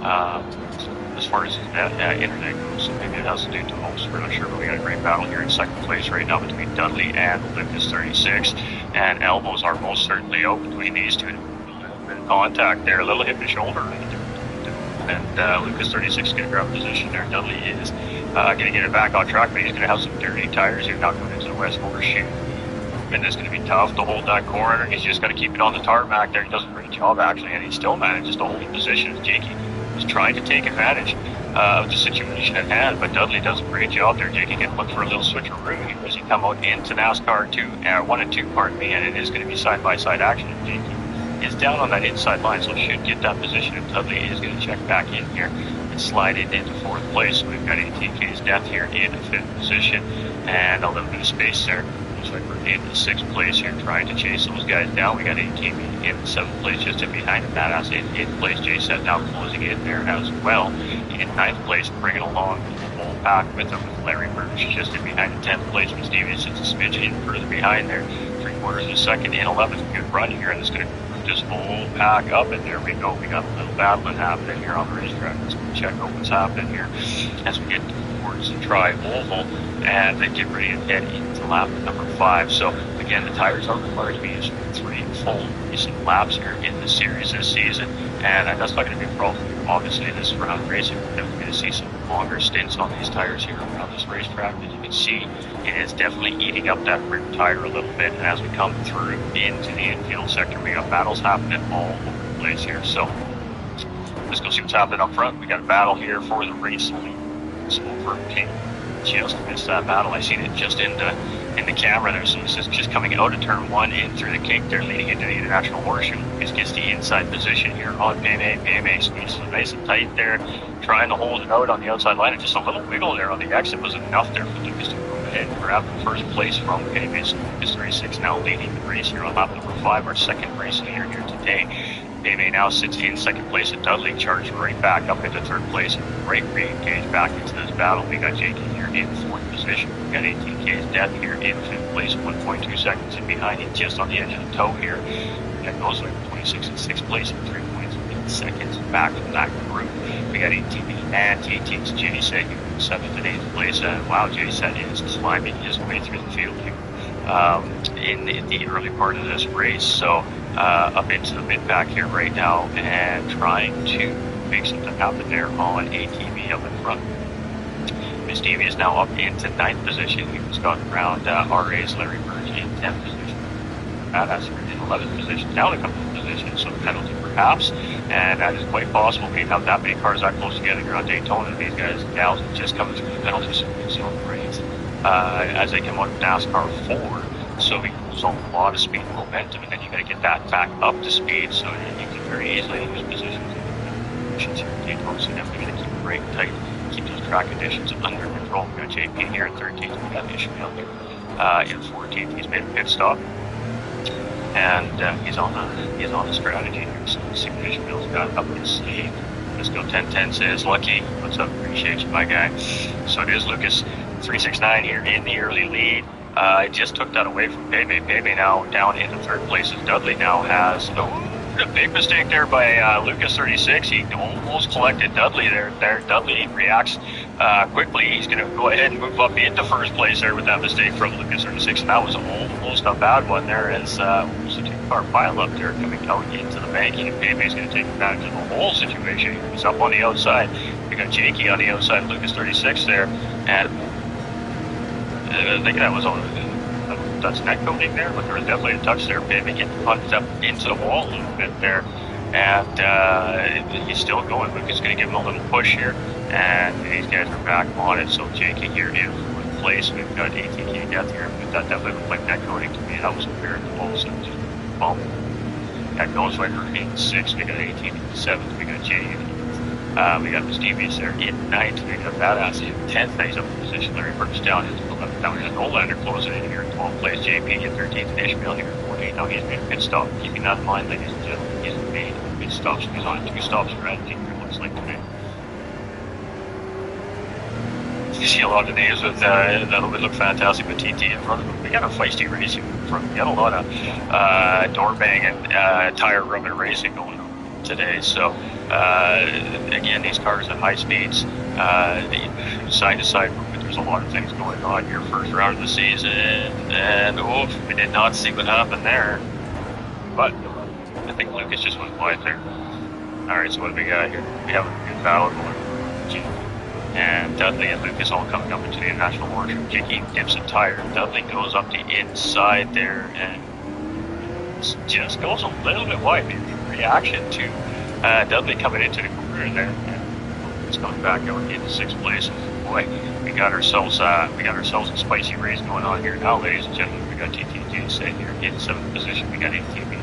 As far as internet goes, so maybe it has to do to host. We're not sure, but we got a great battle here in 2nd place right now between Dudley and Lucas 36, and elbows are most certainly out between these two. A little bit of contact there, a little hip and shoulder, and Lucas 36 is going to grab a position there. Dudley is going to get it back on track, but he's going to have some dirty tires here now going into the West Horseshoe. And it's going to be tough to hold that corner. He's just going to keep it on the tarmac there. He does a great job actually, and he still manages to hold the position as Jakey is trying to take advantage of the situation at hand, but Dudley does a great job there. Jakey can look for a little switcheroo as he come out into NASCAR 1 and 2, pardon me, and it is going to be side-by-side action. Jakey is down on that inside line, so should get that position, and Dudley is going to check back in here and slide it into 4th place. So we've got ATK's Death here in 5th position, and a little bit of space there. Looks like we're in 6th place here, trying to chase those guys down. We got ATV in 7th place, just in behind him. Badass in 8th place. GT7 now closing in there as well. In 9th place, bringing along the whole pack with him, with Larry Birch just in behind in 10th place. With Stevens, it's a smidge in further behind there. 3/4 of a second in 11th. Good run here, and it's going to group this whole pack up. And there we go. We got a little battling happening here on the racetrack. Let's check out what's happening here as we get towards the tri-oval and then get ready to head into lap number 5. So again, the tires are required to be used for 3 full racing laps here in the series this season, and that's not going to be a problem. Obviously, this round racing, we're definitely going to see some longer stints on these tires here around this racetrack. As you can see, it is definitely eating up that rear tire a little bit, and as we come through into the infield sector, we got battles happening all over the place here. So Let's go see what's happening up front. We got a battle here for the race lead. So for King, just missed that battle. I seen it just in the camera there. So this is just coming out of turn 1 in through the kink. They're leading into the International Horseshoe. Lucas gets the inside position here on Payme. Payme squeezes nice and tight there, trying to hold it out on the outside line. And just a little wiggle there on the exit was enough there for Lucas to move ahead and grab the first place from Payme. So Lucas 36 now leading the race here on lap number 5, our second race leader here today. Payme now sits in second place, and Dudley charged right back up into third place and right re-engaged back into this battle. We got JK here in fourth position. We got 18K's Death here in fifth place, 1.2 seconds in behind him, just on the edge of the toe here. We got Ghostwing 26 in sixth place and 3.8 seconds back from that group. We got 18B and 18's J-Set here in seventh and eighth place, and wow, J-Set is climbing his way through the field here in the early part of this race. So up into the mid-pack here right now and trying to make something happen there on ATV up in front. Miss Davey is now up into 9th position. We've just gotten around RA's Larry Burge in 10th position. Badass in 11th position, down a couple of positions, so penalty perhaps, and that is quite possible. We have that many cars that close together here on Daytona. These guys and gals are just coming through the penalty zone race as they come out of NASCAR 4. So we lose a lot of speed and momentum, and then you got to get that back up to speed, so you can very easily lose positions here at Daytona. So definitely got to keep the brake tight, keep those track conditions under control. We got JP here in 13th, we got Ishmael here in 14th. He's made a pit stop, and he's on the strategy here. So let's see what Ishmael's got up his sleeve. Let's go 10-10 says Lucky. What's up? Appreciate you, my guy. So it is Lucas 369 here in the early lead. I just took that away from Payme. Payme now down into third place as Dudley now has a big mistake there by Lucas 36. He almost collected Dudley there. Dudley reacts quickly. He's going to go ahead and move up into first place there with that mistake from Lucas 36. And that was almost a bad one there as almost a two-car pile up there coming out into the banking. And Payme's going to take advantage of the whole situation. He's up on the outside. We got Jakey on the outside, Lucas 36 there. And I think that was that's neck coating there, but there was definitely a touch there. Payme getting punched up into the wall a little bit there, and he's still going. Lucas going to give him a little push here, and these guys are back on it. So Jakey here in fourth place. We've got 18K Death here, but that definitely looked like neck coating to me. That was a veritable bump. Got Ghostwriter in 6th. We got 18 in 7th. We got Jay in we got the Stevies there in 9th. We got Badass in 10th. Now he's up in position. Larry Burke's down into the left. Now we got Nolander closing in here in 12th place. JP in 13th. And Ishmael here in 14th. Now he's made a pit stop. Keeping that in mind, ladies and gentlemen, he's made a pit stop. So he's on a 2-stop strategy here, looks like today. You see a lot of names with that would look fantastic with TT in front of them. We got a feisty racing in front. We got a lot of door banging, tire rubbing racing going on today. So again, these cars at high speeds, side to side movement. There's a lot of things going on here. First round of the season, and oof, we did not see what happened there. But I think Lucas just went wide there. All right, so what do we got here? We have a good battle going on. And Dudley and Lucas all coming up into the International Horseshoe. Jakey dips a tire. Dudley goes up the inside there and just goes a little bit wide. Maybe reaction to Dudley coming into the corner there. And it's coming back out into 6th place. Boy, we got ourselves a spicy race going on here now, ladies and gentlemen. We got TTG sitting here in 7th position. We got ATV.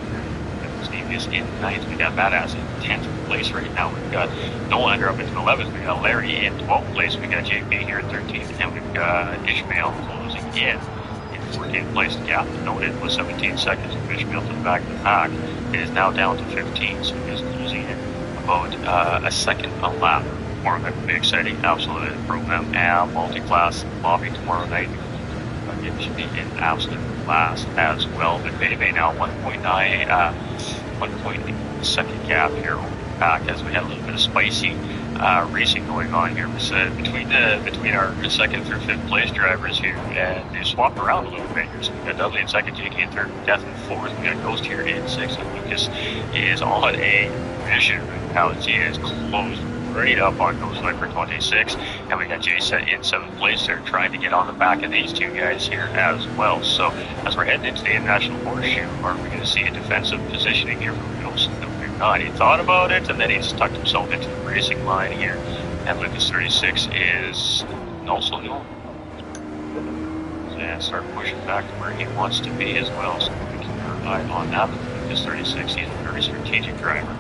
Steve is in 9th. We got Badass in 10th place right now. We've got Nolander up into 11th. We got Larry in 12th place. We got JP here in 13th. And we've got Ishmael closing in 14th place. The gap noted was 17 seconds of Ishmael to the back of the pack. It is now down to 15, so he's losing it about a second a lap. Tomorrow night will be exciting. Absolute program and multi-class lobby tomorrow night. It should be in absolute class as well. But Payme now 1.8 second gap here over the pack as we had a little bit of spicy racing going on here between our second through 5th place drivers here, and they swapped around a little bit here. So we got Dudley in 2nd, JK in 3rd, Death in 4th. We got Ghost here in 6th, and Lucas is on a mission right now as he is closed right up on Ghost Viper 26, and we got J-Set in 7th place there trying to get on the back of these two guys here as well. So as we're heading into the International Horseshoe, are we going to see a defensive positioning here from Ghost? not. He thought about it, and then he just tucked himself into the racing line here. And Lucas 36 is also new. And start pushing back to where he wants to be as well. So we can rely on that. Lucas 36, he's a very strategic driver.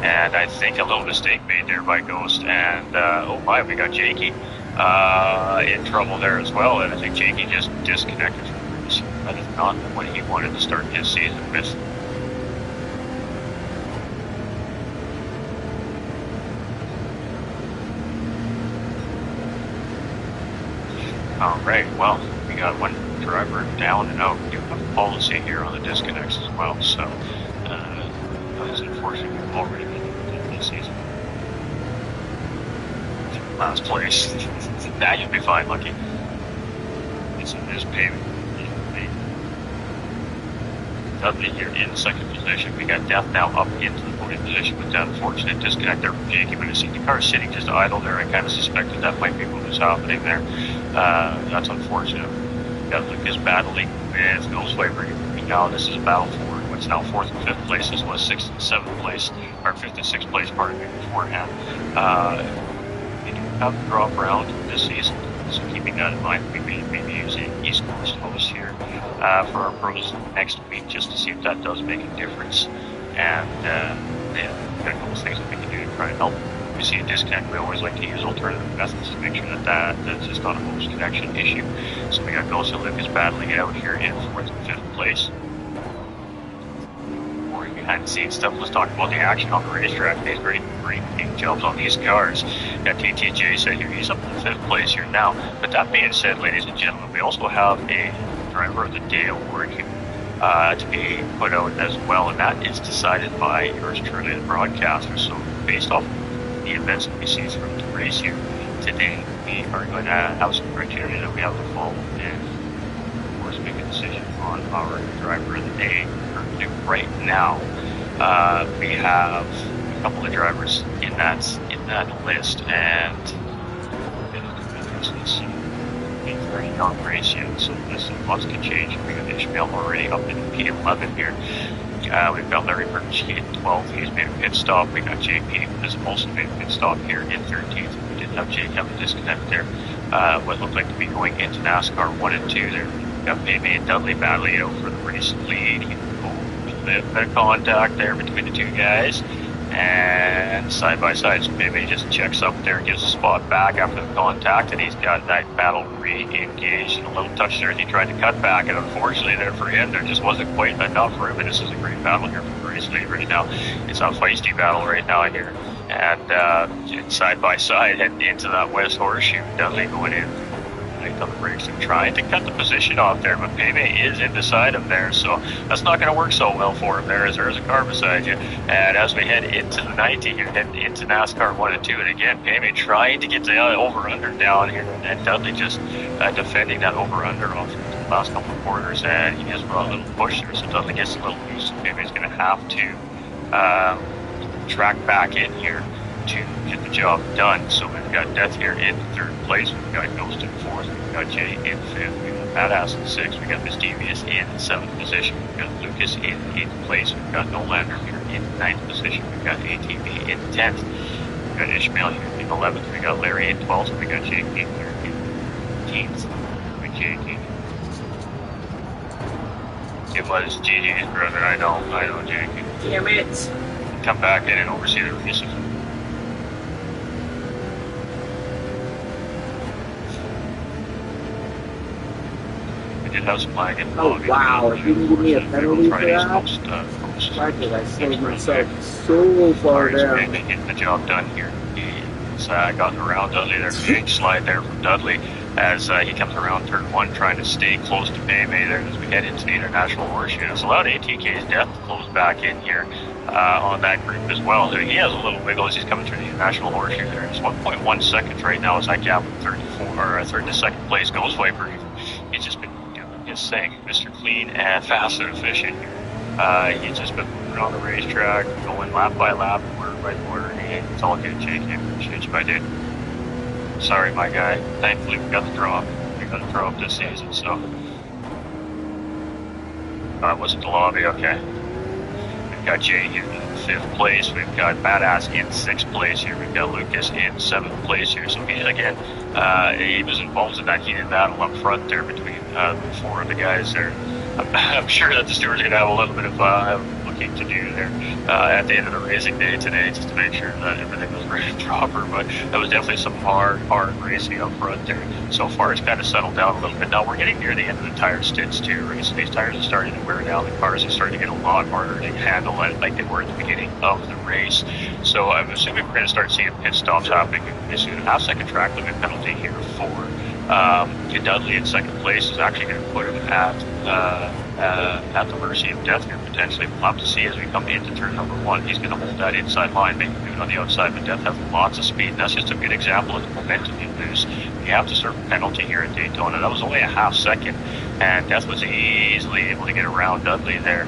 And I think a little mistake made there by Ghost. And oh my, we got Jakey in trouble there as well. And I think Jakey just disconnected from the race. That is not what he wanted to start his season with. Alright, well, we got one driver down and out. We do have a policy here on the disconnects as well, so that is unfortunate. We've already been in this season. Last place. Now you'll be fine, Lucky. It's in this pavement. Dudley here in second position. We got Death now up into the podium position with that unfortunate disconnect there from Jakey. When I see the car sitting just idle there, I kind of suspected that might be what was happening there. That's unfortunate. Got Lucas battling with Ghostwiper. Now this is a battle for what's now 4th and 5th place. This was 6th and 7th place, or 5th and 6th place, pardon me, beforehand. We do have a drop round this season, so keeping that in mind, we may be using East Coast host here for our pros next week, just to see if that does make a difference. And yeah, we've got a couple things that we can do to try and help. If we see a disconnect, we always like to use alternative methods to make sure that's just not a host connection issue. So we got Ghost and Lucas battling it out here in 4th and 5th place. Or behind the scenes stuff, let's talk about the action on the racetrack. These great jumps on these cars. Got TTJ said here, he's up in 5th place here now. But that being said, ladies and gentlemen, we also have a driver of the day award here to be put out as well, and that is decided by yours truly, the broadcaster. So based off the events that we see throughout the race here today, we are going to have some criteria that we have to follow, and of course make a decision on our driver of the day. Currently, right now, we have a couple of drivers in that list, and let's see. Very young race yet, so this lots can change. We got Ishmael already up in P11 here. We've got Larry Birch in 12th. He's made a pit stop. We got JP has also made a pit stop here in 13th. We did have Jake have a disconnect there. What looked like to be going into NASCAR 1 and 2 there. We got Payme and Dudley battling out for the race lead. A bit of contact there between the two guys. And side by side, so maybe he just checks up there, gives a spot back after the contact, and he's got that battle re-engaged. A little touch there, he tried to cut back, and unfortunately there for him, there just wasn't quite enough for him, and this is a great battle here for the race lead right now. It's a feisty battle right now here, and side by side, heading into that West Horseshoe, Dudley going in on the brakes and trying to cut the position off there, but Payme is in beside him there, so that's not going to work so well for him there, as there is a car beside you. And as we head into the 90 here, head into NASCAR 1 and 2, and again, Payme trying to get the over-under down here, and Dudley just defending that over-under off the last couple of quarters, and he has brought a little push there, so Dudley gets a little loose, so Payme's going to have to track back in here to get the job done. So we've got Death here in 3rd place, we've got Ghost in 4th, we've got Jay in 5th, we've got Badass in 6th, we've got Misdevious in 7th position, we've got Lucas in 8th place, we've got Nolander here in 9th position, we've got ATV in 10th, we've got Ishmael here in 11th, we've got Larry in 12th, we've got Jake here in 13th, with Jake. It was GG's brother, I know Jake. Damn it! Come back in and oversee the races. Did have some lag in. Oh wow, if you can give me a penalty for that, I saved myself so far down. Getting the job done here. He's gotten around Dudley there. Big slide there from Dudley as he comes around turn 1, trying to stay close to Payme there as we head into the International Horseshoe. It's allowed ATK's Death to close back in here on that group as well. He has a little wiggle as he's coming through the International Horseshoe there. It's 1.1 seconds right now as that gap from 3rd to 2nd place goes Viper. He's just been his thing, Mr. Clean and fast and efficient here. He's just been moving on the racetrack, going lap by lap, quarter by quarter, and it's all good, Jake. Appreciate you, my dude. Sorry, my guy. Thankfully, we got the drop. We got the drop this season, so. It wasn't the lobby, okay. We've got Jay here in 5th place. We've got Badass in 6th place here. We've got Lucas in 7th place here. So he's again, he was involved in that heated battle up front there between the 4 of the guys there. I'm sure that the stewards are going to have a little bit of looking to do there at the end of the racing day today, just to make sure that everything was very proper. But that was definitely some hard racing up front there. So far, it's kind of settled down a little bit. Now we're getting near the end of the tire stints too, right? So these tires are starting to wear down. The cars are starting to get a lot harder to handle like they were at the beginning of the race. So I'm assuming we're going to start seeing pit stops happening. Basically, a half-second track limit penalty here for Dudley in 2nd place is actually going to put him at the mercy of death here, potentially. We'll have to see as we come into turn number 1. He's going to hold that inside line, make him do it on the outside, but Death has lots of speed, and that's just a good example of the momentum you lose. You have to serve a penalty here at Daytona. That was only a half second, and Death was easily able to get around Dudley there,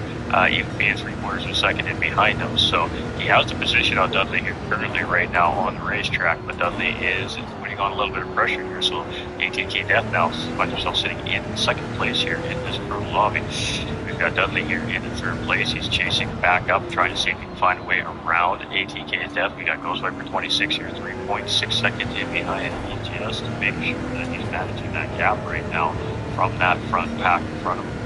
even being 3/4 of a second in behind him. So he has the position on Dudley here currently right now on the racetrack, but Dudley is putting on a little bit of pressure here. So ATK Death now finds himself sitting in 2nd place here in this pro lobby. We've got Dudley here in 3rd place. He's chasing back up, trying to see if he can find a way around ATK Death. We got Ghost Viper 26 here, 3.6 seconds in behind. He just making sure that he's managing that gap right now from that front pack in front of him.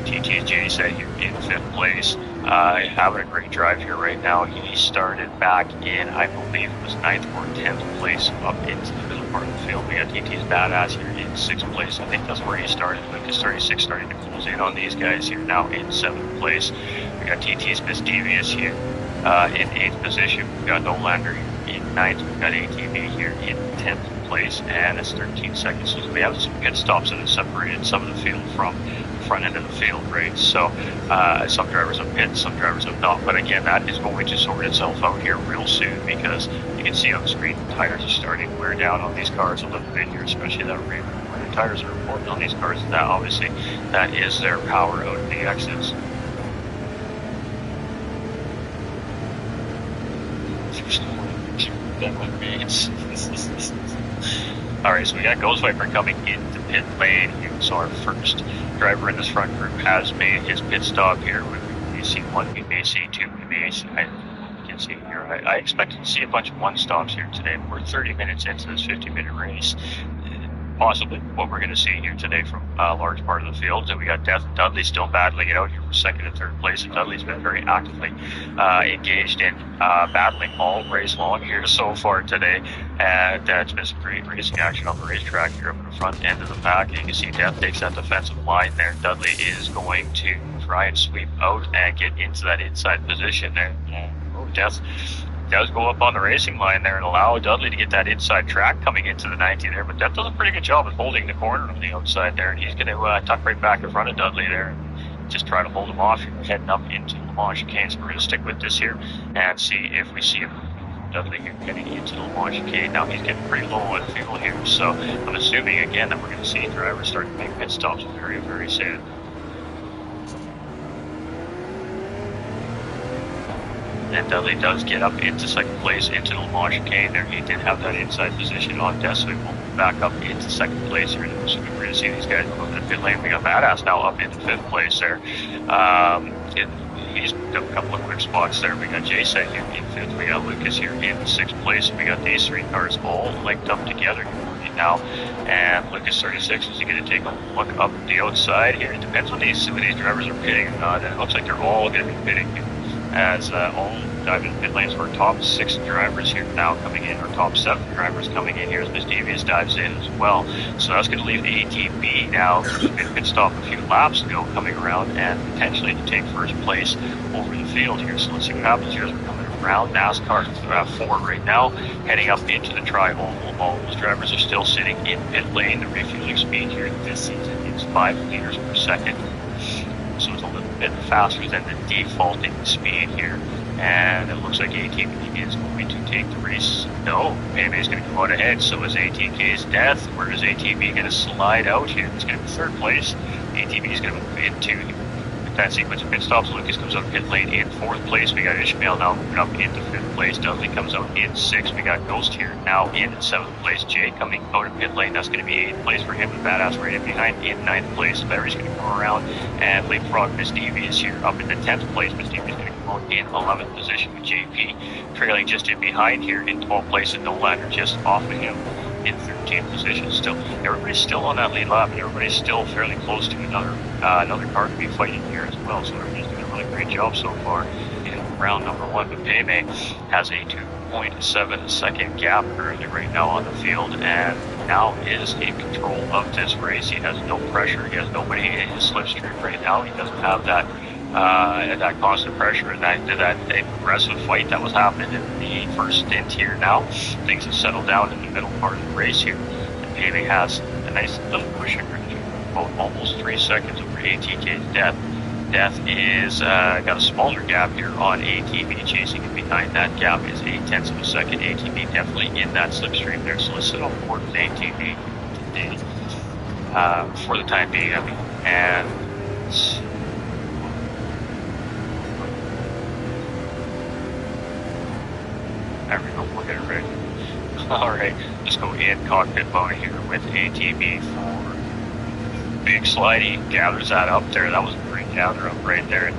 TTJ said here in 5th place, having a great drive here right now. He started back in, I believe it was 9th or 10th place up into the middle part of the field. We got TT's Badass here in 6th place. I think that's where he started. Lucas 36 starting to close in on these guys here now in 7th place. We got TT's Misdevious here in 8th position. We got Nolander in 9th. We've got ATV here in 10th place, and it's 13 seconds. So we have some pit stops that have separated some of the field from front end of the field, right? So some drivers have pit, some drivers have not, but again, that is going to sort itself out here real soon, because you can see on the screen the tires are starting to wear down on these cars a little bit here, especially that rear. The tires are important on these cars, and that obviously that is their power out of the exits. Alright, so we got Ghost Viper coming into pit lane here. So our first driver in this front group has made his pit stop here. We may see 1, we may see 2, we may see, I can see here. I expected to see a bunch of 1 stops here today. We're 30 minutes into this 50-minute race. Possibly what we're going to see here today from a large part of the field. So we got Death and Dudley still battling it out here for 2nd and 3rd place, and Dudley's been very actively engaged in battling all race long here so far today, and it's been some great racing action on the racetrack here up in the front end of the pack. You can see Death takes that defensive line there. Dudley is going to try and sweep out and get into that inside position there. Death does go up on the racing line there and allow Dudley to get that inside track coming into the 90 there, but Death does a pretty good job of holding the corner on the outside there, and he's going to tuck right back in front of Dudley there and just try to hold him off heading up into Le Mans chicane. So we're going to stick with this here and see if we see him Dudley here getting into the Le Mans chicane. Now he's getting pretty low on fuel here, so I'm assuming again that we're going to see drivers start to make pit stops very, very soon. And Dudley does get up into 2nd place into the Le Mans chicane there. He did have that inside position on Death, so we will back up into 2nd place here. So we're going to see these guys moving to pit lane. We got Badass now up into 5th place there. He's done a couple of quick spots there. We got Jason here in 5th. We got Lucas here in 6th place. We got these 3 cars all linked up together right now. And Lucas 36 is going to take a look up the outside here. It depends on these drivers are pitting or not. And it looks like they're all going to be pitting here, as all dive in pit lanes for top 6 drivers here now coming in, or top 7 drivers coming in here as Misdevious dives in as well. So that's going to leave the ATB now, who's been pit stop a few laps ago, coming around and potentially to take first place over the field here. So let's see what happens here as we're coming around NASCAR 4 right now, heading up into the tri-oval. All those drivers are still sitting in pit lane. The refueling speed here this season is 5 liters per second. So it's a little bit faster than the defaulting speed here, and it looks like ATV is going to take the race. No, Payme is going to come out ahead, so is ATK's Death. Where is ATV going to slide out here? It's going to be 3rd place. ATV is going to move into the that sequence of pit stops. Lucas comes out of pit lane in 4th place. We got Ishmael now moving up into 5th place. Dudley comes out in 6th. We got Ghost here now in 7th place. Jay coming out of pit lane. That's going to be 8th place for him. The Badass right in behind in 9th place. Larry's going to go around and leapfrog Miss Devious here up in the 10th place. Miss Devious is going to come out in 11th position with JP trailing just in behind here in 12th place, and Nolander just off of him in 13th position. Still, everybody's still on that lead lap, and everybody's still fairly close to another car to be fighting here as well. So everybody's doing a really great job so far in round number 1. But Payme has a 2.7 second gap currently right now on the field, and now is in control of this race. He has no pressure. He has nobody in his slipstream right now. He doesn't have that constant pressure and that aggressive fight that was happening in the first stint here. Now things have settled down in the middle part of the race here, and Paving has a nice little push about almost 3 seconds over ATK's Death. Death is got a smaller gap here on ATV. Chasing it behind that gap is 0.8 of a second. ATV definitely in that slipstream there, so let's sit on board with ATV today for the time being. I mean, and there we go, we're getting ready. Alright, let's go in cockpit mode here with ATV for big slidey. Gathers that up there. That was a great gather up right there.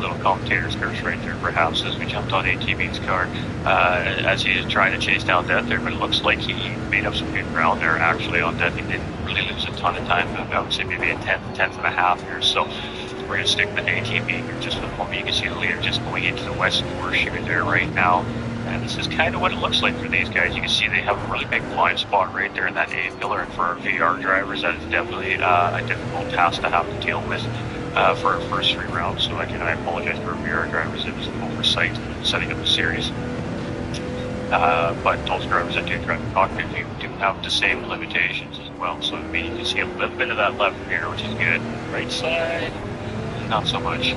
Little commentator's curse right there perhaps as we jumped on ATV's car as he's trying to chase down Death there, but it looks like he made up some good ground there actually on Death. He didn't really lose a ton of time. I would say maybe a tenth and a half here. So we're going to stick with ATV here just for the moment. You can see the leader just going into the west horseshoe there right now. And this is kind of what it looks like for these guys. You can see they have a really big blind spot right there in that A pillar. And for our VR drivers, that is definitely a difficult task to have to deal with for our first 3 rounds. So I apologize for our VR drivers. It was an oversight setting up the series. But those drivers that do drive the cockpit do have the same limitations as well. So I mean, you can see a little bit of that left mirror, which is good. Right side, not so much.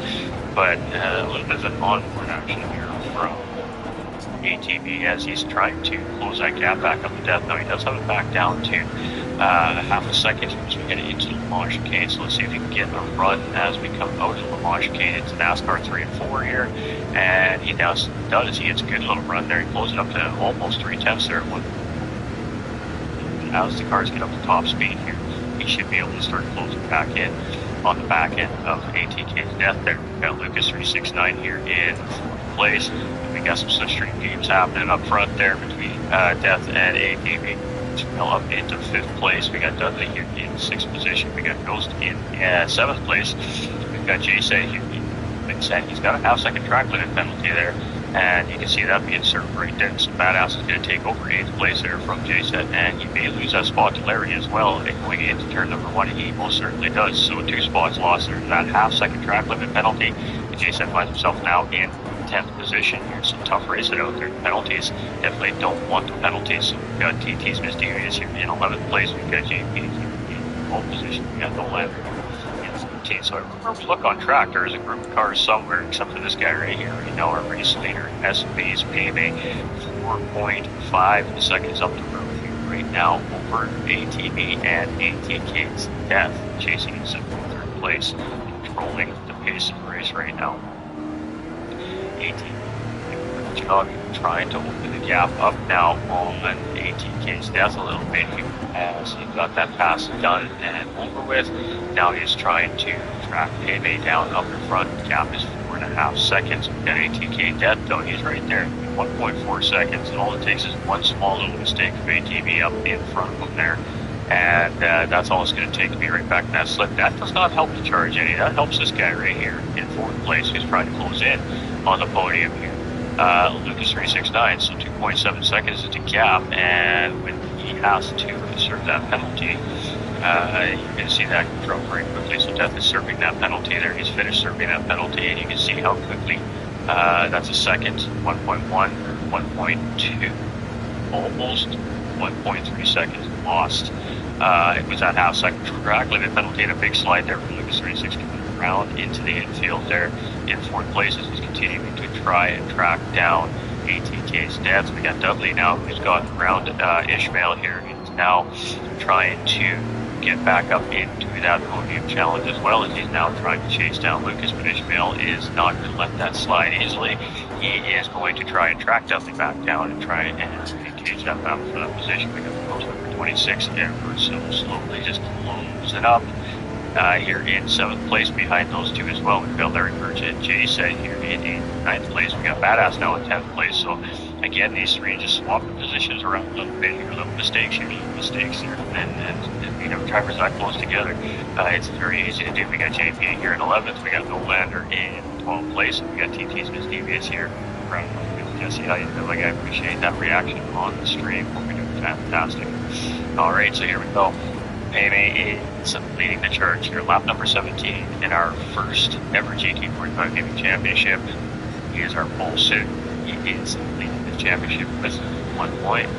But a little bit of an onboard action here from ATV as he's trying to close that gap back up to Death. Now he does have it back down to half a second as we get into the Le Mans chicane. So let's see if we can get a run as we come out of the Le Mans chicane into NASCAR 3 and 4 here. And he does. He gets a good little run there. He closes it up to almost 3/10 there. As the cars get up to top speed here, he should be able to start closing back in on the back end of ATK's Death there. We've got Lucas 369 here in 4th place. We got some slipstream games happening up front there between Death and ATV. Up into 5th place. We got Dudley here in 6th position. We got Ghost in 7th place. We've got J-Set here in 6th. He's got a half-second track limit penalty there, and you can see that being served right there. So Badass is going to take over 8th place there from J-Set, and he may lose that spot to Larry as well. And going into turn number 1, he most certainly does. So 2 spots lost there. That half-second track limit penalty. J-Set finds himself now in 10th position here. So tough racing out there. Penalties, definitely don't want the penalties. So we've got TT's Miss Devious here in 11th place. We've got JP here in 12th position. We've got Nolander in 17th. So wherever we look on track, there is a group of cars somewhere except for this guy right here. You know, our race leader, SB's Paving, 4.5 seconds up the road here right now over ATV and ATK's Death, chasing in 3rd place, controlling the pace of the race right now. ATV job trying to open the gap up now on ATK's Death a little bit here as he got that pass done and over with. Now he's trying to track Payme down up in front. The gap is 4.5 seconds. We've got ATK Death though. He's right there, 1.4 seconds, and all it takes is one small little mistake of ATV up in front of him there. And that's all it's going to take to be right back in that slip. That does not help the charge any. That helps this guy right here in 4th place who's trying to close in on the podium here. Lucas 369, so 2.7 seconds is the gap, and when he has to serve that penalty, you can see that drop very quickly. So Death is serving that penalty there. He's finished serving that penalty, and you can see how quickly that's a second, 1.1, 1.2, almost 1.3 seconds lost. It was that half-second track limit penalty and a big slide there from Lucas 369 around into the infield there in 4th place as he's continuing to try and track down ATK's Death. We got Dudley now who's gone around Ishmael here. He's now trying to get back up into that podium challenge as well, as he's now trying to chase down Lucas, but Ishmael is not going to let that slide easily. He is going to try and track Dudley back down and try and engage that battle for that position. We got the post number 26 ever so slowly just closing up. Here in 7th place behind those two as well. We've got Larry Birch and Jay said here in 9th place. We got Badass now in 10th place. So again, these three just swapping positions around a little bit here, little mistakes here, little mistakes here, and you know, drivers that close together, it's very easy to do. We got JP here in 11th. We got Nolander in 12th place. And we got TT's Miss Devious here. Jesse, how you doing? I appreciate that reaction on the stream. Hope you're doing fantastic. All right, so here we go. Amy is leading the charge here, lap number 17 in our first ever GT45 Gaming Championship. He is our pole sitter. He is leading the championship with 1 point.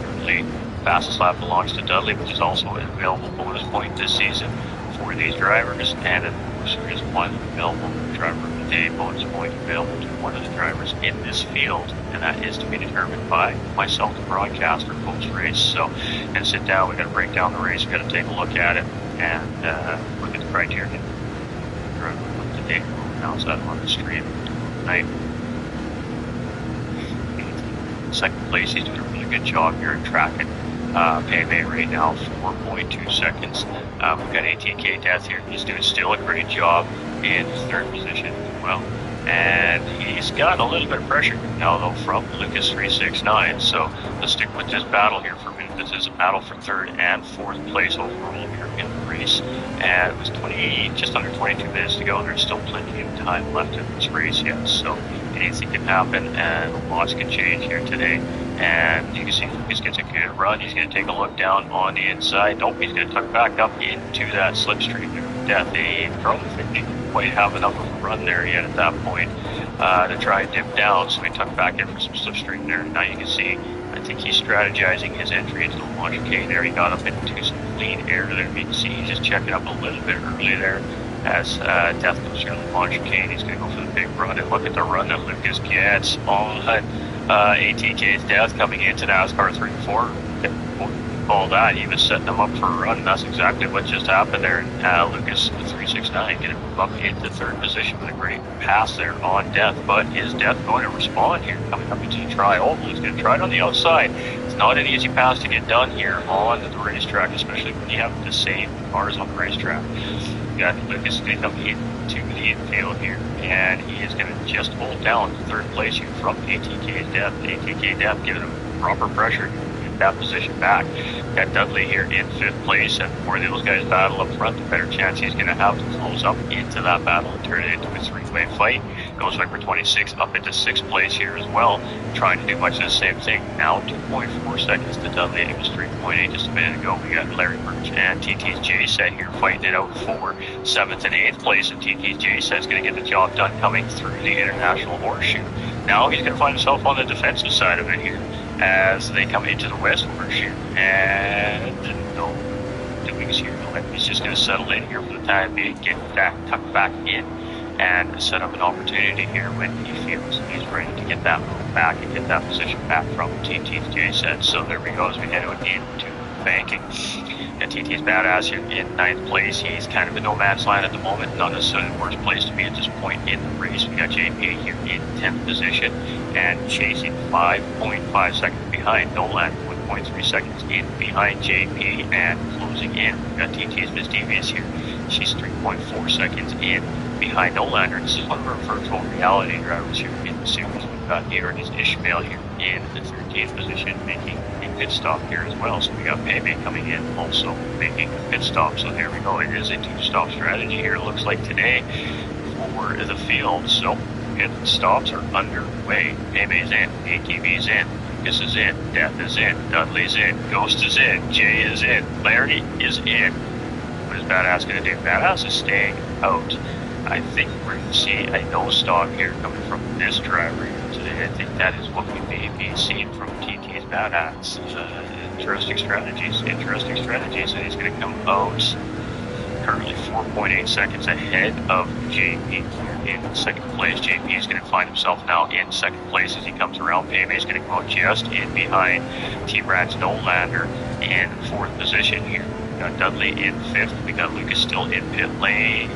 Currently, fastest lap belongs to Dudley, which is also an available bonus point this season for these drivers. And of course, there is one available driver of the day bonus point available to one of the drivers in this field, and that is to be determined by myself, the broadcaster, post-race. So, and sit down, we got to break down the race, we got to take a look at it, and look at the criteria. Up to date, we'll announce that on the stream tonight. Second place, he's doing a really good job here at tracking Payme right now, 4.2 seconds. We've got ATK Death here. He's doing still a great job in 3rd position as well. And he's got a little bit of pressure now, though, from Lucas 369. So let's stick with this battle here for a minute. This is a battle for 3rd and 4th place overall here in the race. And it was just under 22 minutes to go. There's still plenty of time left in this race yet. So anything can happen, and lots can change here today. And you can see Lucas gets a good run. He's going to take a look down on the inside. Nope, he's going to tuck back up into that slipstream there. Death, they probably didn't quite have enough of a run there yet at that point to try and dip down, so he tucked back in for some slipstream there. Now you can see, I think he's strategizing his entry into the launch chicane there. He got up into some clean air there. You can see he's just checking up a little bit early there. As Death goes through the launch chicane, he's going to go for the big run, and look at the run that Lucas gets on ATK's Death coming into NASCAR 3-4. All that, he was setting them up for a run, and that's exactly what just happened there. Lucas 369 going to move up into 3rd position with a great pass there on Death, but is Death going to respond here coming up into the try? Oh, he's going to try it on the outside. It's not an easy pass to get done here on the racetrack, especially when you have the same cars on the racetrack. You got Lucas going to come into the infield here, and he is going to just hold down 3rd place here from ATK's Death. ATK Death giving him proper pressure that position back. Got Dudley here in 5th place, and before those guys battle up front, the better chance he's going to have to close up into that battle and turn it into a 3-way fight. Goes number 26 up into 6th place here as well, trying to do much of the same thing. Now 2.4 seconds to Dudley. It was 3.8 just a minute ago. We got Larry Birch and TT's J set here fighting it out for 7th and 8th place, and TT's J set's going to get the job done coming through the International Horseshoe. Now he's going to find himself on the defensive side of it here as they come into the West Horseshoe, and no doings here. He's just going to settle in here for the time being, get back, tucked back in, and set up an opportunity here when he feels he's ready to get that move back and get that position back from TT's J set. So there we go as we head out into banking. And TT's Badass here in 9th place. He's kind of in no man's land at the moment, not necessarily the worst place to be at this point in the race. We got JP here in 10th position and chasing 5.5 seconds behind Nolander, 1.3 seconds in behind JP, and closing in. We got TT's Miss Devious here. She's 3.4 seconds in behind Nolander. This is one of our virtual reality drivers here in the series. We've got here is Ishmael here in the 13th position, making a pit stop here as well. So we got Payme coming in, also making a pit stop. So there we go. It is a 2-stop strategy here, it looks like today, for the field. So pit stops are underway. Payme's in, ATV's in, Lucas is in, Death is in, Dudley's in, Ghost is in, Jay is in, Larry is in. What is Badass going to do? Badass is staying out. I think we're going to see a no stop here coming from this driver here today. I think that is what we may be seeing from TT's Badass. Interesting strategies, and he's going to come out currently 4.8 seconds ahead of JP in second place. JP is going to find himself now in second place as he comes around. Payme is going to come out just in behind T-Rad's Nolander in fourth position here. We got Dudley in fifth. We got Lucas still in pit lane.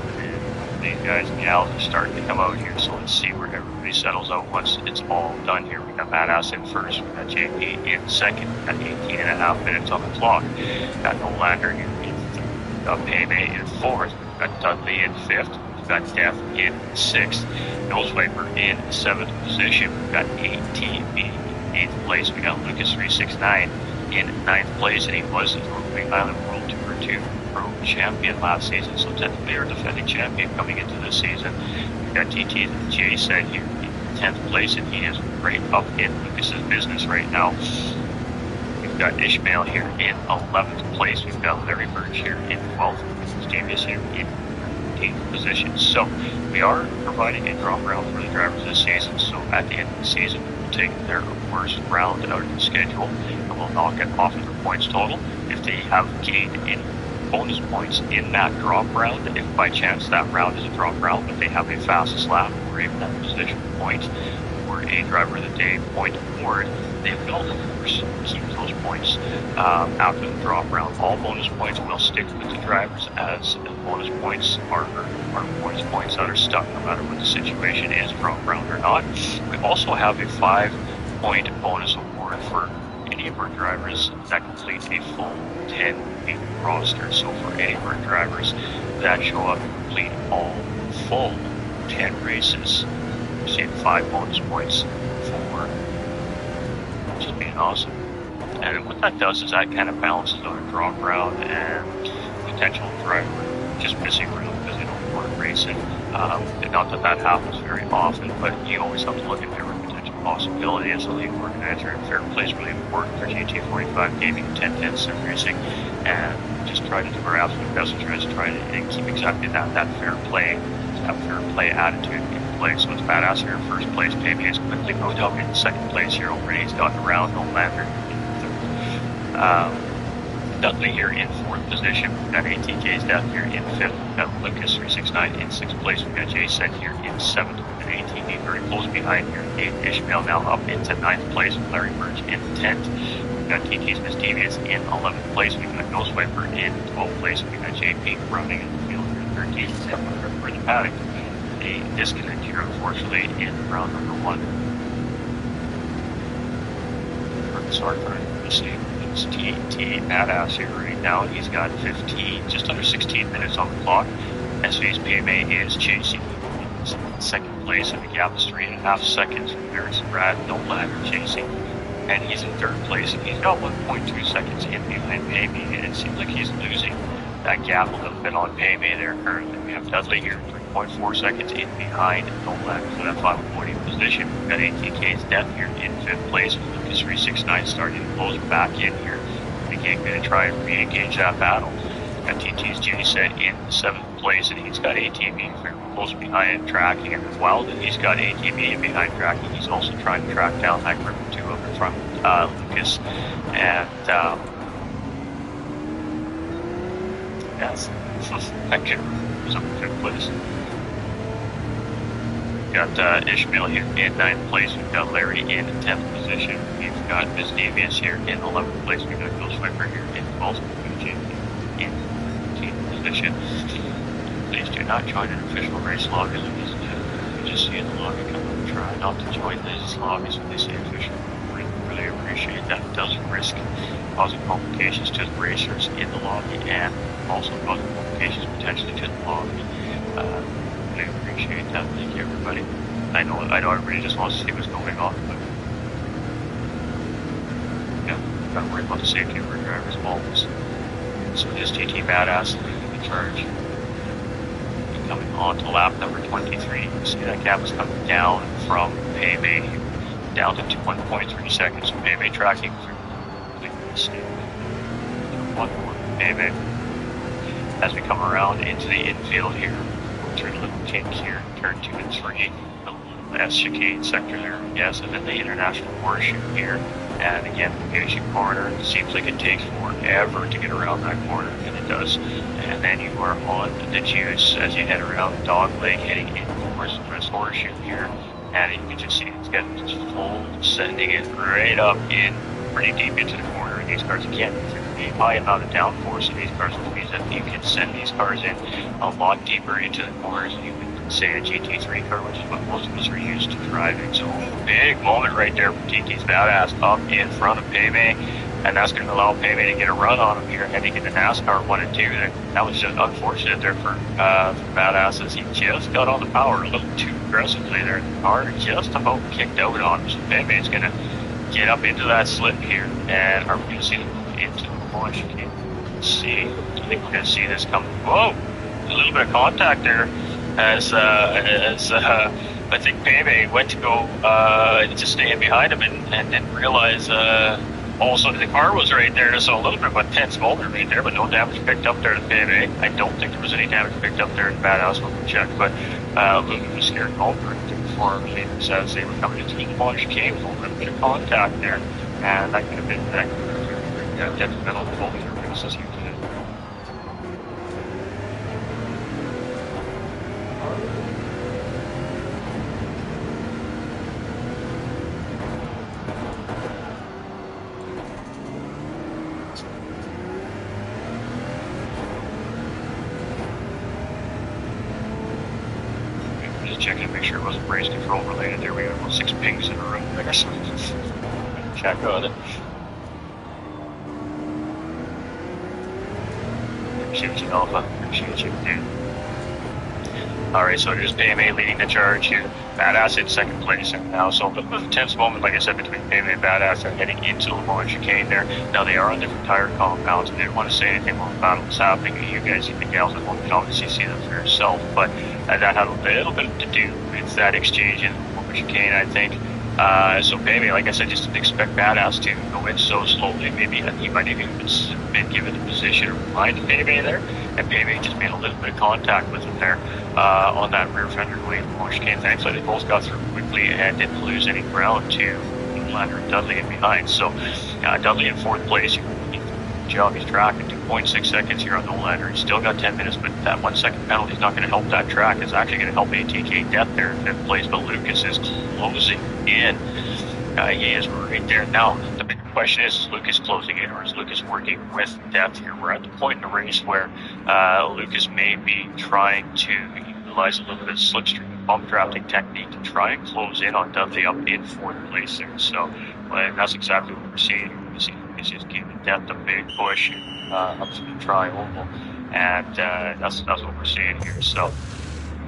These guys and gals are starting to come out here, so let's see where everybody settles out once it's all done here. We got Badass in first, we got JP in second, we got 18 and a half minutes on the clock. We got Nolander in third, we got Payme in fourth, we got Dudley in fifth, we got Death in sixth, Nosewiper in seventh position, we got ATB in eighth place, we got Lucas 369 in ninth place, and he was the Queen Island World Tour 2 Pro champion last season, so technically our defending champion coming into this season. We've got TT Jason here in 10th place, and he is right up in Lucas's business right now. We've got Ishmael here in 11th place. We've got Larry Birch here in 12th. Davis here in 13th position. So we are providing a drop round for the drivers this season. So at the end of the season, we'll take their worst round out of the schedule, and we'll knock it off of their points total. If they have gained any bonus points in that drop round, if by chance that round is a drop round but they have a fastest lap or a pole position point or a driver of the day point award, they will of course keep those points after the drop round. All bonus points will stick with the drivers, as bonus points are bonus points that are stuck no matter what the situation is, drop round or not. We also have a 5-point bonus award for any of our drivers that complete a full 10-week roster. So for any of our drivers that show up and complete all full 10 races, receive 5 bonus points for just being awesome. And what that does is that kind of balances out a drop round and potential driver just missing around because they don't want racing. Not that that happens very often, but you always have to look at every potential possibility as a league organizer. And fair play is really important for GT45 Gaming 1010 Sim Racing, and just try to do our absolute best to try to keep exactly that fair play attitude in play. So it's Badass here in first place. Payme is quickly moved up in second place here already. He's gotten around Nolander in third. Dudley here in fourth position. We've got ATK's Death here in fifth. We've got Lucas 369 in sixth place. We've got Jason here in seventh. We've got ATK very close behind here. Ishmael now up into ninth place with Larry Birch in 10th. We've got TT's Misdevious in 11th place. We've got Ghostwiper in 12th place. We've got JP running in the field here in 13th. For the paddock, a disconnect here unfortunately in round number 1. Sorry for missing. It's TT Badass here right now. He's got 15, just under 16 minutes on the clock. SV's Payme is chasing in second place, and the gap is 3.5 seconds. There's Brad Nolander chasing, and he's in third place, and he's got 1.2 seconds in behind Payme, and it seems like he's losing that gap a little bit on Payme there currently. We have Dudley here, 3.4 seconds in behind Nolander for that final podium position. We've got ATK's Death here in 5th place, with Lucas 369 starting to close back in here. Again, going to try and re-engage that battle. Got TT's Jason in 7th place, and he's got ATB very close behind tracking him as well. And he's got ATB behind tracking. He's also trying to track down that group 2 up in front of Lucas. And yes, that kid was up in 5th place. We've got Ishmael here in 9th place. We've got Larry in 10th position. We've got Miss Devious here in 11th place. We've got Ghostwiper here in 12th. We've got in 13th position. Please do not join an official race lobby. You just see in the lobby, come and try not to join these lobbies when they say official. We really appreciate that. It does risk causing complications to the racers in the lobby, and also causing complications potentially to the lobby. I appreciate that. Thank you, everybody. I know everybody just wants to see what's going on, but yeah, gotta worry about the safety of our drivers always. So this TT Badass leading the charge. Coming on to lap number 23. You see that gap is coming down from Payme down to 1.3 seconds. So Payme tracking through Payme as we come around into the infield here. Turn a little kink here, turn 2 and 3, the S chicane sector there, yes, and then the international horseshoe here, And again, as you corner, it seems like it takes forever to get around that corner, and it does. And then you are on the juice as you head around Dog Leg, heading in towards this horseshoe here. And you can just see it's getting just full, sending it right up in, pretty deep into the corner. And these cars, again, a high amount of downforce in these cars, which means that you can send these cars in a lot deeper into the corners than you would say a GT3 car, which is what most of us are used to driving. So big moment right there for TT's Badass up in front of Payme, and that's going to allow Payme to get a run on him here heading into NASCAR 1 and 2. That was just unfortunate there for Badass, as he just got on the power a little too aggressively there. The car just about kicked out on him, so Payme's going to get up into that slip here, and are we going to see them move into the launch? Let's see. I think we're going to see this come. Whoa! A little bit of contact there as I think Payme went to go to stay in behind him and didn't realize all of a sudden the car was right there. So a little bit of a tense moment right there, but no damage picked up there to Payme. I don't think there was any damage picked up there in Badass when we checked, but Luke was scared over before leaders as they were coming into the launch came, a little bit of contact there, and that could have been detrimental to both their races here today. Checking to make sure it wasn't race control related. There we go, about 6 pings in a row there. So check on it. Appreciate you, Alpha. Appreciate you, dude. Alright, so it is Payme leading the charge here. Badass in second place now. So a bit of a tense moment, like I said, between Payme and Badass. They're heading into Le Mans chicane there. Now they are on different tire compounds. I didn't want to say anything while the battle was happening. You guys, the gals at home, can obviously see them for yourself. But that had a little bit to do with that exchange in Le Mans chicane, I think. So Payme, like I said, just didn't expect Badass to go in so slowly. Maybe he might have even been given the position to remind Payme there, and Payme just made a little bit of contact with him there on that rear fender going in the launch chicane. Thankfully, they both got through quickly and didn't lose any ground to Nolander and Dudley in behind. So Dudley in fourth place. Job he's tracking 2.6 seconds here on Nolander. He's still got 10 minutes, but that 1 second penalty is not going to help that track. It's actually going to help ATK Death there in fifth place, but Lucas is closing in. He is right there. Now, the big question is Lucas closing in, or is Lucas working with Death here? We're at the point in the race where Lucas may be trying to utilize a little bit of slipstream bump drafting technique to try and close in on Dudley up in fourth place there. So that's exactly what we're seeing. We see Lucas just giving Death a big push up to the tri-oval, and that's what we're seeing here. So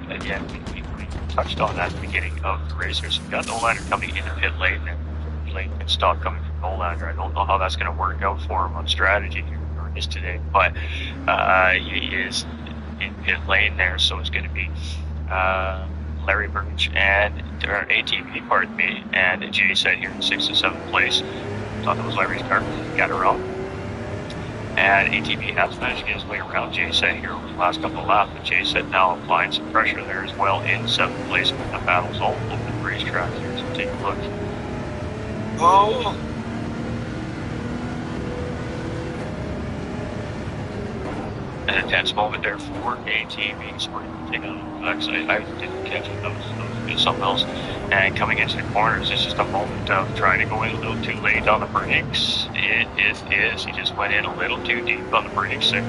again, we touched on that at the beginning of the race here. So we've got Nolander coming into pit lane, and lane can stop coming from Nolander. I don't know how that's going to work out for him on strategy here or is today, but he is in pit lane there, so it's going to be Larry Birch and ATV, pardon me, and Jay said here in 6th and 7th place. Thought that was Larry's car, got it wrong. And ATV has managed to get his way around Jay said here over the last couple of laps, but Jay said now applying some pressure there as well in 7th place. The battle's all over the racetrack here, so take a look. Oh! An intense moment there for ATV, so we're going to take on actually, I didn't catch it, that was something else. And coming into the corners, it's just a moment of trying to go in a little too late on the brakes. It is. He just went in a little too deep on the brakes and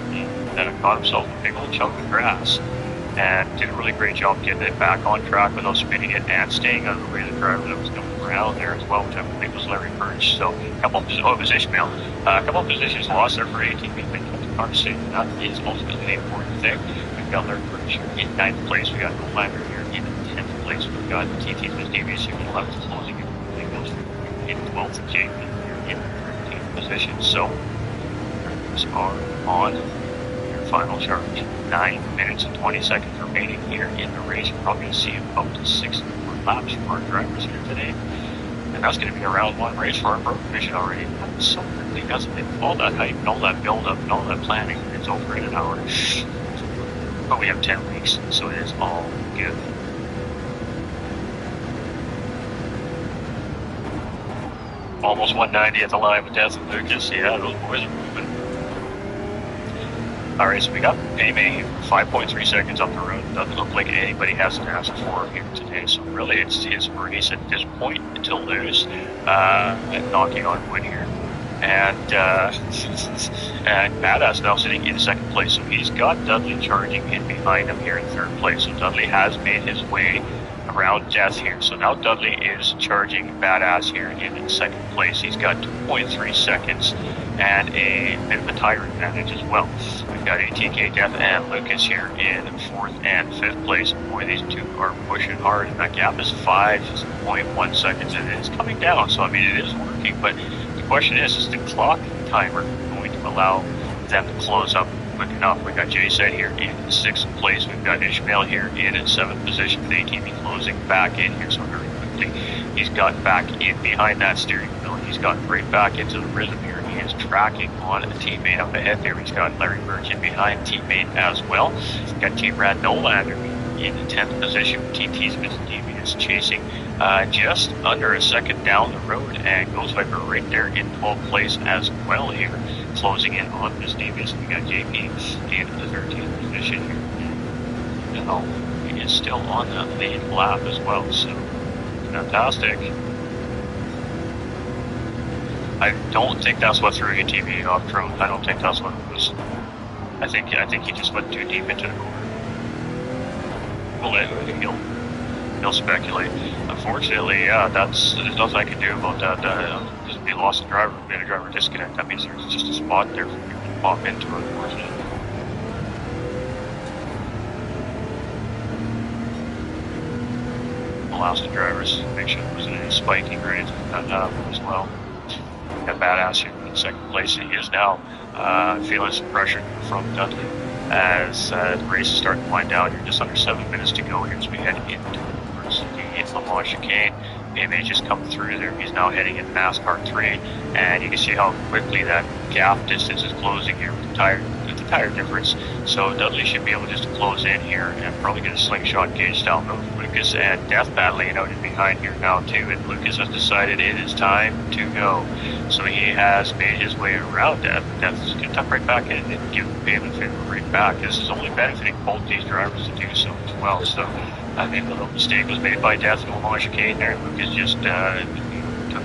caught himself a big old chunk of grass. And did a really great job getting it back on track without spinning it and staying out of the way of the driver that was coming around there as well, which I believe was Larry Birch. So a couple of positions lost there for ATV, but kept the car safe. That is ultimately the important thing. We've got Larry Birch here in 9th place. We got Nolander here in 10th place. We've got TT's DBC in 11th, closing in goes in 12th, and Jake here in 13th position. So we are on your final charge. 9 minutes and 20 seconds remaining here in the race. You're probably going to see about 6 more laps from our drivers here today. And that's going to be a round 1 race for our pro division already. That's so quickly, doesn't it? All that hype and all that build-up and all that planning, it's over in an hour. But we have 10 weeks, so it is all good. almost 190 at the line with Death and Lucas. Yeah, those boys are moving. Alright, so we got Payme 5.3 seconds up the road. Doesn't look like anybody has an ask for here today, so really it's his race at this point to lose, and knocking on wood here. And and Badass now sitting in second place, so he's got Dudley charging in behind him here in third place. So Dudley has made his way around Death here. So now Dudley is charging Badass here in second place. He's got 2.3 seconds and a bit of a tire advantage as well. We've got ATK, Death, and Lucas here in fourth and fifth place. Boy, these two are pushing hard, and that gap is 5.1 seconds, and it's coming down. So I mean, it is working, but the question is the clock timer going to allow them to close up quick enough? We got J-Set here in sixth place. We've got Ishmael here in seventh position with ATV closing back in here, so very quickly he's got back in behind that steering wheel. He's got right back into the rhythm here. He is tracking on a teammate up ahead there. He's got Larry Birch in behind teammate as well. He's got Team Rad Nolander in 10th position. TT's Mr. is chasing just under a second down the road, and Ghost Viper right there in 12th place as well here, closing in on Miss Davis. We got JP in the 13th position here. Now he is still on the lead lap as well, so fantastic. I don't think that's what threw ATV off drone. I don't think that's what it was. I think he just went too deep into the corner. Well, he'll speculate. Unfortunately, yeah, there's nothing I can do about that. Because if he lost the driver, we had a driver disconnect. That means there's just a spot there for people to pop into, unfortunately. I'll ask the drivers, make sure there wasn't any spiking or anything like that as well. Got Badass here in second place, and he is now feeling some pressure from Dudley as the race is starting to wind down. You're just under 7 minutes to go here as we head into the Le Mans chicane. Maybe just come through there. He's now heading into NASCAR 3, and you can see how quickly that gap distance is closing here with the tire difference. So Dudley should be able just to close in here and probably get a slingshot gauge down with Lucas and Death battling it out in behind here now too. And Lucas has decided it is time to go. So he has made his way around Death. Death is going to tuck right back in and give the payment favor right back. This is only benefiting both these drivers to do so as well. So I think a little mistake was made by Death in the Le Mans chicane there. Lucas just took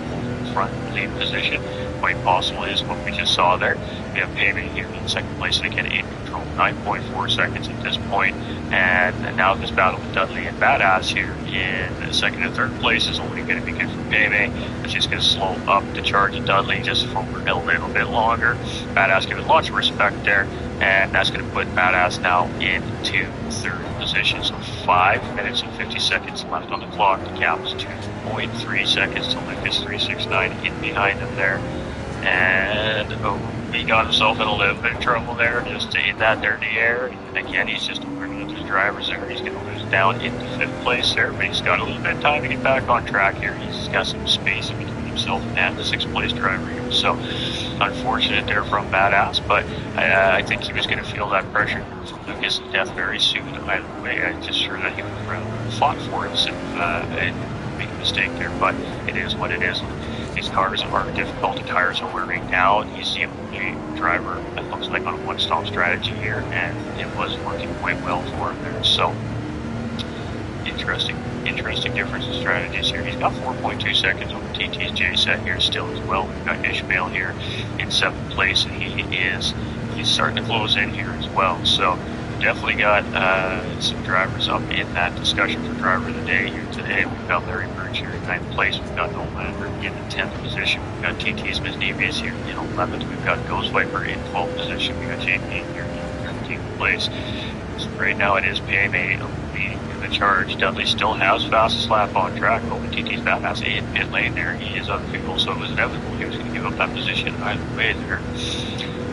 front lead position. Quite possible is what we just saw there. We have Payment here in second place, and again in control, 9.4 seconds at this point. And now this battle with Dudley and Badass here in second and third place is only going to be good for Payment. It's just going to slow up the charge of Dudley just for a little bit longer. Badass giving lots of respect there, and that's going to put Badass now into third position. So 5 minutes and 50 seconds left on the clock. The gap is 2.3 seconds to Lucas 369 in behind him there. And he got himself in a little bit of trouble there, just to hit that dirty air. And again, he's just working with his drivers there. He's going to lose down into fifth place there, but he's got a little bit of time to get back on track here. He's got some space in between himself and the sixth place driver here. So unfortunate there from Badass, but I think he was going to feel that pressure from Lucas and Death very soon. Either way, I'm just sure that he would have fought for it and make a mistake there, but it is what it is. These cars are difficult, the tires are wearing down. He's the only driver, it looks like, on a one-stop strategy here, and it was working quite well for him there. So, interesting difference in strategies here. He's got 4.2 seconds on the TT's J-Set here still as well. We've got Ishmael here in 7th place, and he's starting to close in here as well. So, definitely got some drivers up in that discussion for driver of the day here today. We've got Larry Birch here in 9th place. We've got Nolander in the 10th position. We've got TT's Miss Davies here in 11th. We've got Ghost Viper in 12th position. We've got JP here in 13th place. So right now it is PMA leading in the charge. Dudley still has fastest lap on track over TT's Badass in pit lane there. He is on fuel, so it was inevitable he was going to give up that position either way there.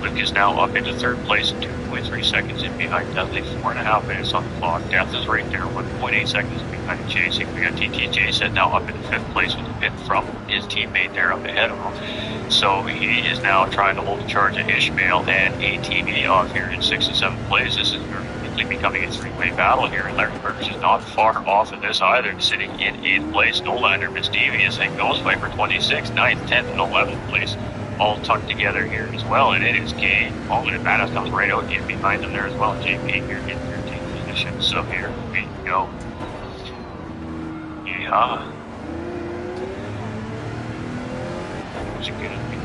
Luke is now up into third place, 2.3 seconds in behind Dudley, 4.5 minutes on the clock. Death is right there, 1.8 seconds behind chasing. We got TTJ set now up into fifth place with a pit from his teammate there up ahead of him. So he is now trying to hold the charge of Ishmael and ATV off here in 6th and 7th place. This is very quickly becoming a three-way battle here, and Larry Burgess is not far off of this either, sitting in 8th place. Nolander, Misdevious, and Ghost Viper 26th, 9th, 10th, and 11th place, all tucked together here as well, and it is game. All in Badass comes right out in behind them there as well. JP here in 13th position, so here we go. Yeehaw. Who's it gonna be?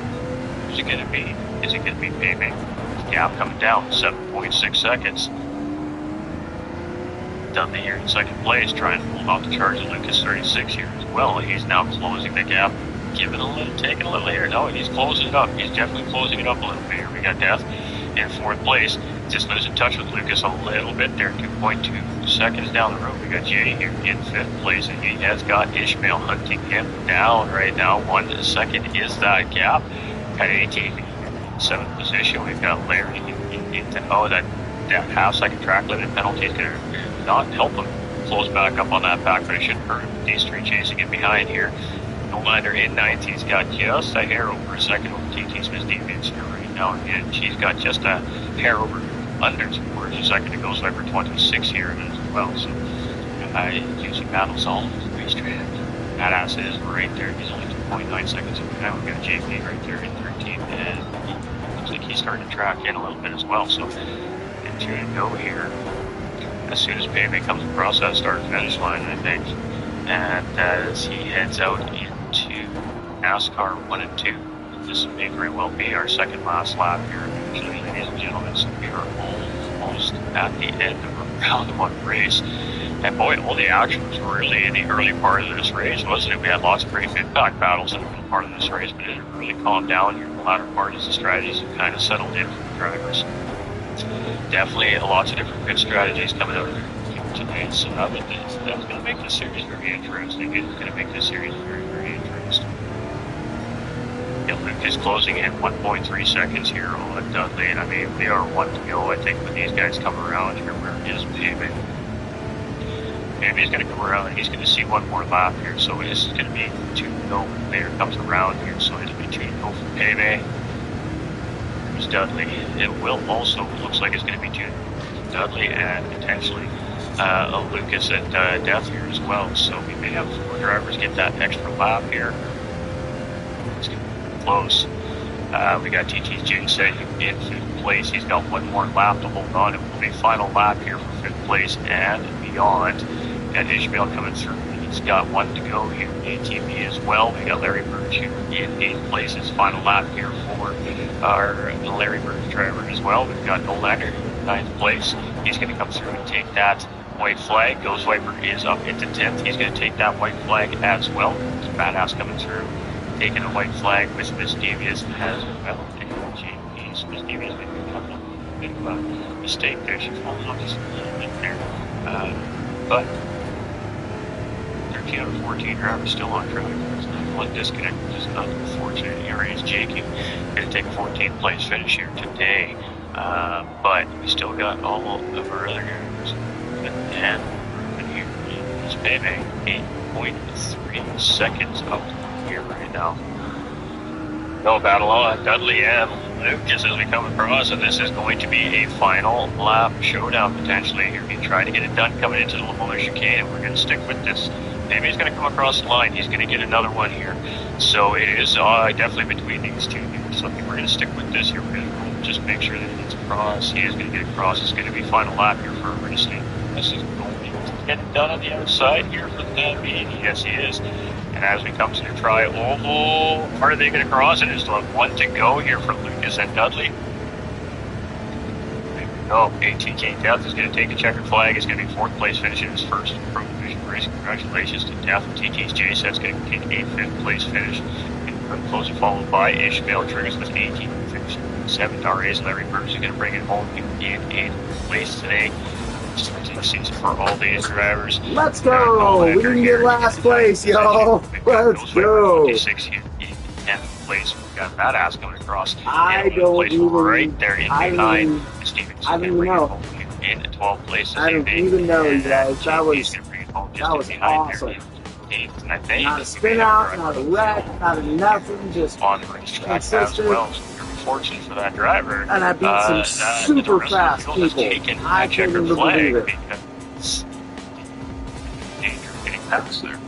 Who's it gonna be? Is it gonna be Payback? Gap coming down, 7.6 seconds. Dudley here in 2nd place, trying to hold off the charge of Lucas 36 here as well. He's now closing the gap, giving a little, taking a little here. No, he's closing it up. He's definitely closing it up a little bit here. We got Death in 4th place, just losing touch with Lucas a little bit there, 2.2 seconds down the road. We got Jay here in 5th place, and he has got Ishmael hunting him down right now. 1 second is that gap. At 18, 7th position, we've got Larry. Oh, that half-second track limit penalty is going to not help him close back up on that back, but it shouldn't hurt him. These three chasing in behind here. Nolander in 9th. He's got just a hair over a second over TT's Misdevious here right now, and she's got just a hair over under 2/4 second to Ghost Viper 26 here as well. So, using battles all over the racetrack. Badass is right there. He's only 2.9 seconds away. Now we've got JP right there in 13th, and it looks like he's starting to track in a little bit as well. So, to go here as soon as Payme comes across that start-finish line, I think, and as he heads out into NASCAR 1 and 2, this may very well be our second last lap here, actually, ladies and gentlemen. So we are almost at the end of a round 1 race. And boy, all the action was really in the early part of this race, wasn't it? We had lots of great impact battles in the middle part of this race, but it really calmed down here in the latter part as the strategies have kind of settled in for the drivers. Definitely lots of different pit strategies coming out today, so that's going to make this series very interesting. It's going to make this series very, very interesting. Yeah, Luke is closing in 1.3 seconds here on Dudley, and I mean, we are 1 to go, I think, when these guys come around here. Where is Payback? Maybe he's going to come around and he's going to see one more lap here, so this is going to be 2 to go. Later comes around here, so it'll be 2 to go for Payback. There's Dudley. It will also, looks like it's going to be 2 to Dudley and potentially Lucas and Death here as well, so we may have 4 drivers get that extra lap here. It's going to be close. We got TT's J7 in 5th place. He's got 1 more lap to hold on. It will be final lap here for 5th place and beyond. Got Ishmael coming through. He's got 1 to go here in ATV as well. We got Larry Burge here in 8th place. His final lap here for our Larry Burge driver as well. We've got Nolander in 9th place. He's going to come through and take that white flag. Ghost Viper is up into 10th. He's going to take that white flag as well. Badass coming through, taking a white flag with Misdevious as well. And JP's Misdevious making a bit of a mistake there. She's falling off just a little bit there. But 13 out of 14 drivers still on track. There's not one disconnect, which is unfortunate. Here is Jakey going to take a 14th place finish here today. But we still got all of our other drivers. And here is Payback, 8.3 seconds up here right now. No battle on Dudley and Lucas as we come across, and this is going to be a final lap showdown potentially here. He tried to get it done coming into the Lamona chicane, and we're going to stick with this. Maybe he's going to come across the line. He's going to get another one here. So it is definitely between these two here. So I think we're going to stick with this here. We're going to just make sure that he gets across. He is going to get across. It's going to be final lap here for a race. This is going to get it done on the outside here for the time being. Yes, he is. And as we come to the tri-oval, are they going to cross it? It's like 1 to go here for Lucas and Dudley. There we go. ATK Death is going to take a checkered flag. It's going to be 4th place finishing his first Pro Division race. Congratulations to Death. TT's J-Set's going to take a 5th place finish. And closely followed by Ishmael Triggers with 18th finish. 7 RAs. Larry Burns is going to bring it home in 8th place today. Season for all these drivers. Let's go! We didn't get last place, y'all. Let's go! 26 in 10th place. We've got Badass coming across. I don't even right there in behind. I don't even know. In 12th place. I don't even know, you guys. That was awesome. I think. Not a spin out, not a wreck, not a nothing, just on the racetrack as consistent. well. So unfortunate for that driver. And I beat some super fast people. I couldn't even believe it. Because danger of getting past there.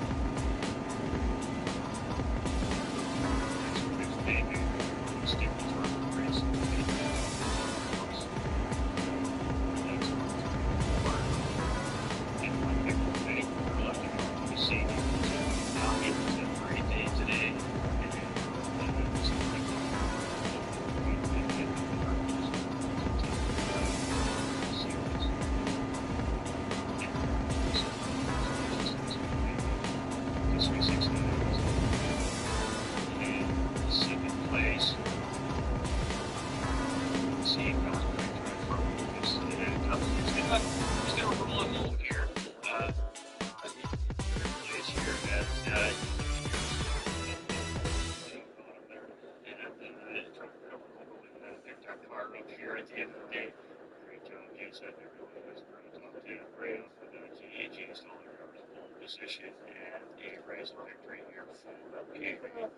Position and a race victory here for LMP1.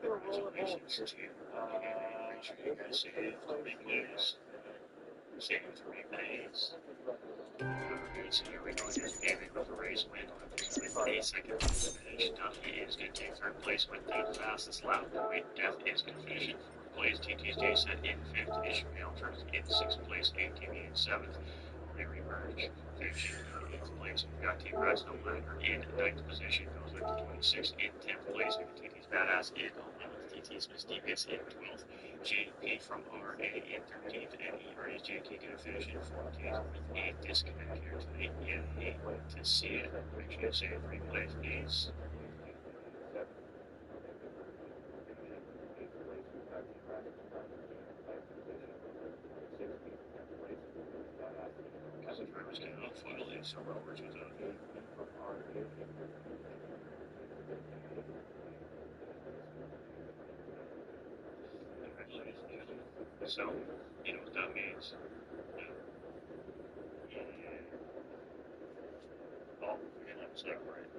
Congratulations to make sure you guys save the replays. Save the replays. Alright, so here we go. Here's David with a race win with a second place finish. Duffy is going to take third place with the fastest lap point. Death is going to finish in fourth place. TT's Jason in fifth. Ishmael turns in sixth place. ATV in seventh. Larry Merge finishing in 8th place. We've got Team Brad's Nolander in 9th position, goes with 26th in 10th place. We've got TT's Badass in 11th, TT's Misty Bits in 12th, JP from RA in 13th, and ERA's JK going to finish in 14th with a disconnect here tonight. Yeah, hate to see it. Make sure you save replays, please. Because the driver's getting off foil in some rovers without it. So, you know what that means. Yeah. Oh, we're gonna have to separate.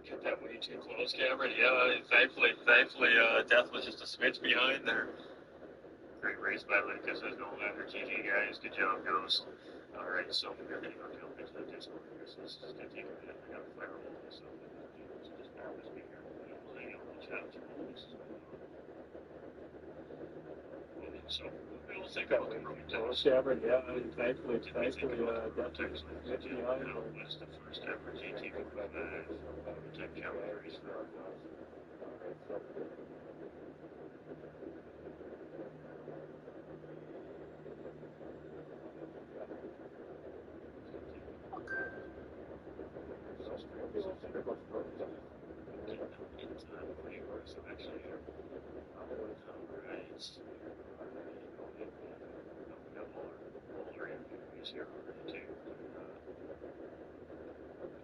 Get that way too close, Cameron. Yeah, thankfully, Death was just a smidge behind there. Great race by Lucas as Nolander GG guys. Good job, Ghost. Alright, so we're gonna go jump into the Discord here. So this is gonna take a minute. I gotta fire all this up. So just bear with me here. We'll hang out and chat through all this. So we'll think about the road test. Cameron, yeah, thankfully, Death was was the first ever GT45 prototype challenge race for our club. Here already too.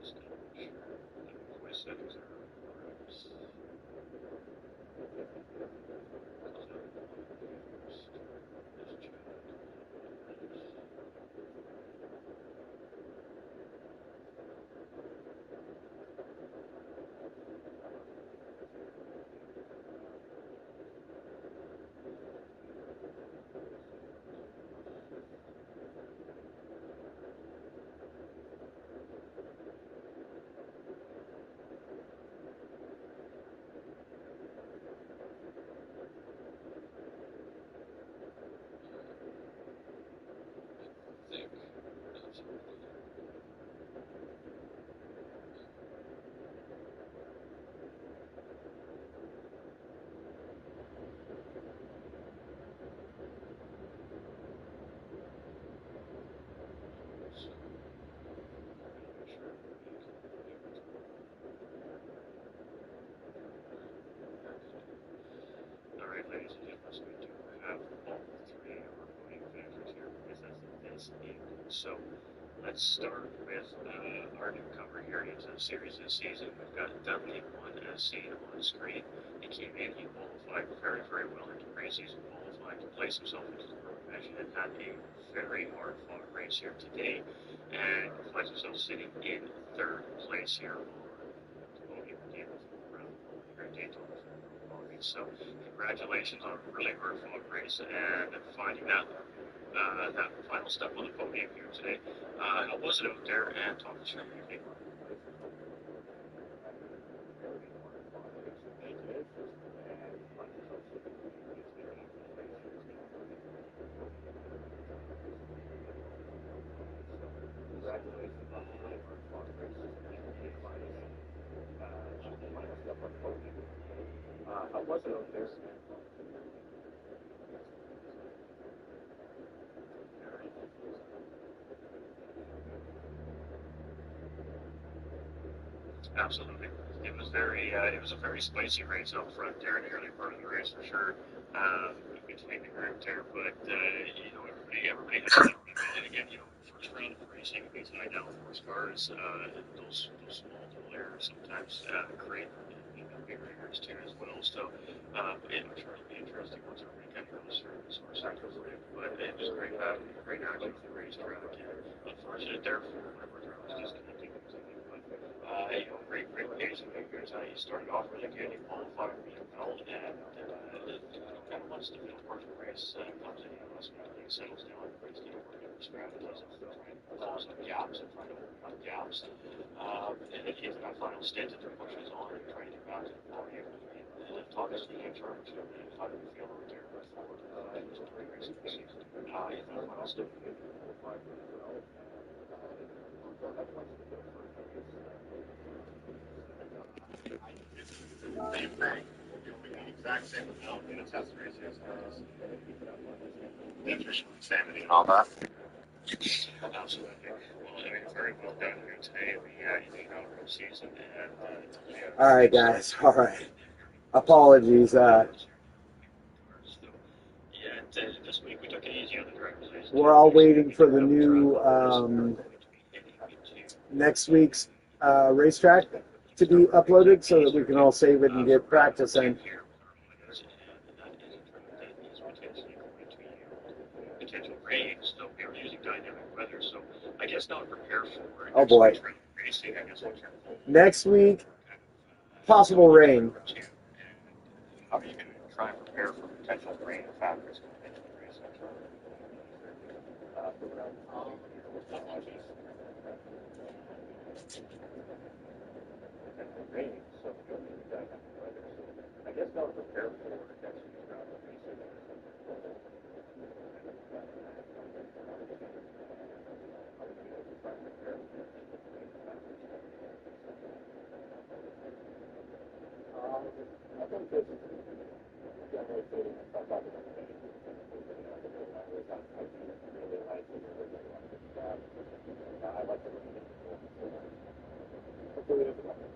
Just to make sure that voice settings are correct. Alright, ladies and gentlemen, so we do have all three of our voting factors here with us this evening. So let's start with our newcomer here into the series this season. We've got Dudley 1 as seen on screen. He came in, he qualified very, very well into pre-season qualifying to place himself into the road division and had a very hard fought race here today and finds himself sitting in third place here on the podium again with around So congratulations on a really hard-fought race and finding that final step on the podium here today. How was it out there? And talk us through your take. How was it out there? Absolutely. It was a very spicy race up front there in the early part of the race for sure. Between the group there, but everybody had something. And again, first round of racing, these high downforce cars, those small dual errors sometimes create bigger errors too as well. So I'm sure it'll be interesting once everybody kind of goes through this horse cycle for you. But it was great action on the racetrack. Unfortunate there for whatever there was disconnecting. Great pace. You started off really good. You qualified really well, and kind of once the middle part of the race comes in, once everything settles down, everybody's going to work on their strategies and try and close some gaps and try to open up gaps. And then you get to that final stint that pushes on and trying to get back to the podium. And talk us through the interim too. How did you feel out there before the racing season? In that final stint. Same thing. The exact same amount in a test race as nutrition, sanity, and all that. Absolutely. Well, very well done here today in the inaugural season. And All right, guys. All right. Apologies. This week we took it easy on the drivers. We're all waiting for the new next week's racetrack to be uploaded so that we can all save it and get practice in. Potential rain, so we were using dynamic weather, so I guess not prepare for. Oh boy. Racing, I guess next week, possible rain. How are you going to try and prepare for potential rain factors going into the race? Rain, so we don't need dynamic weather. So I guess not prepare for next week's round of racing. I think this is generally fitting myself up with everything. Really like it. I like the rain. Hopefully it doesn't.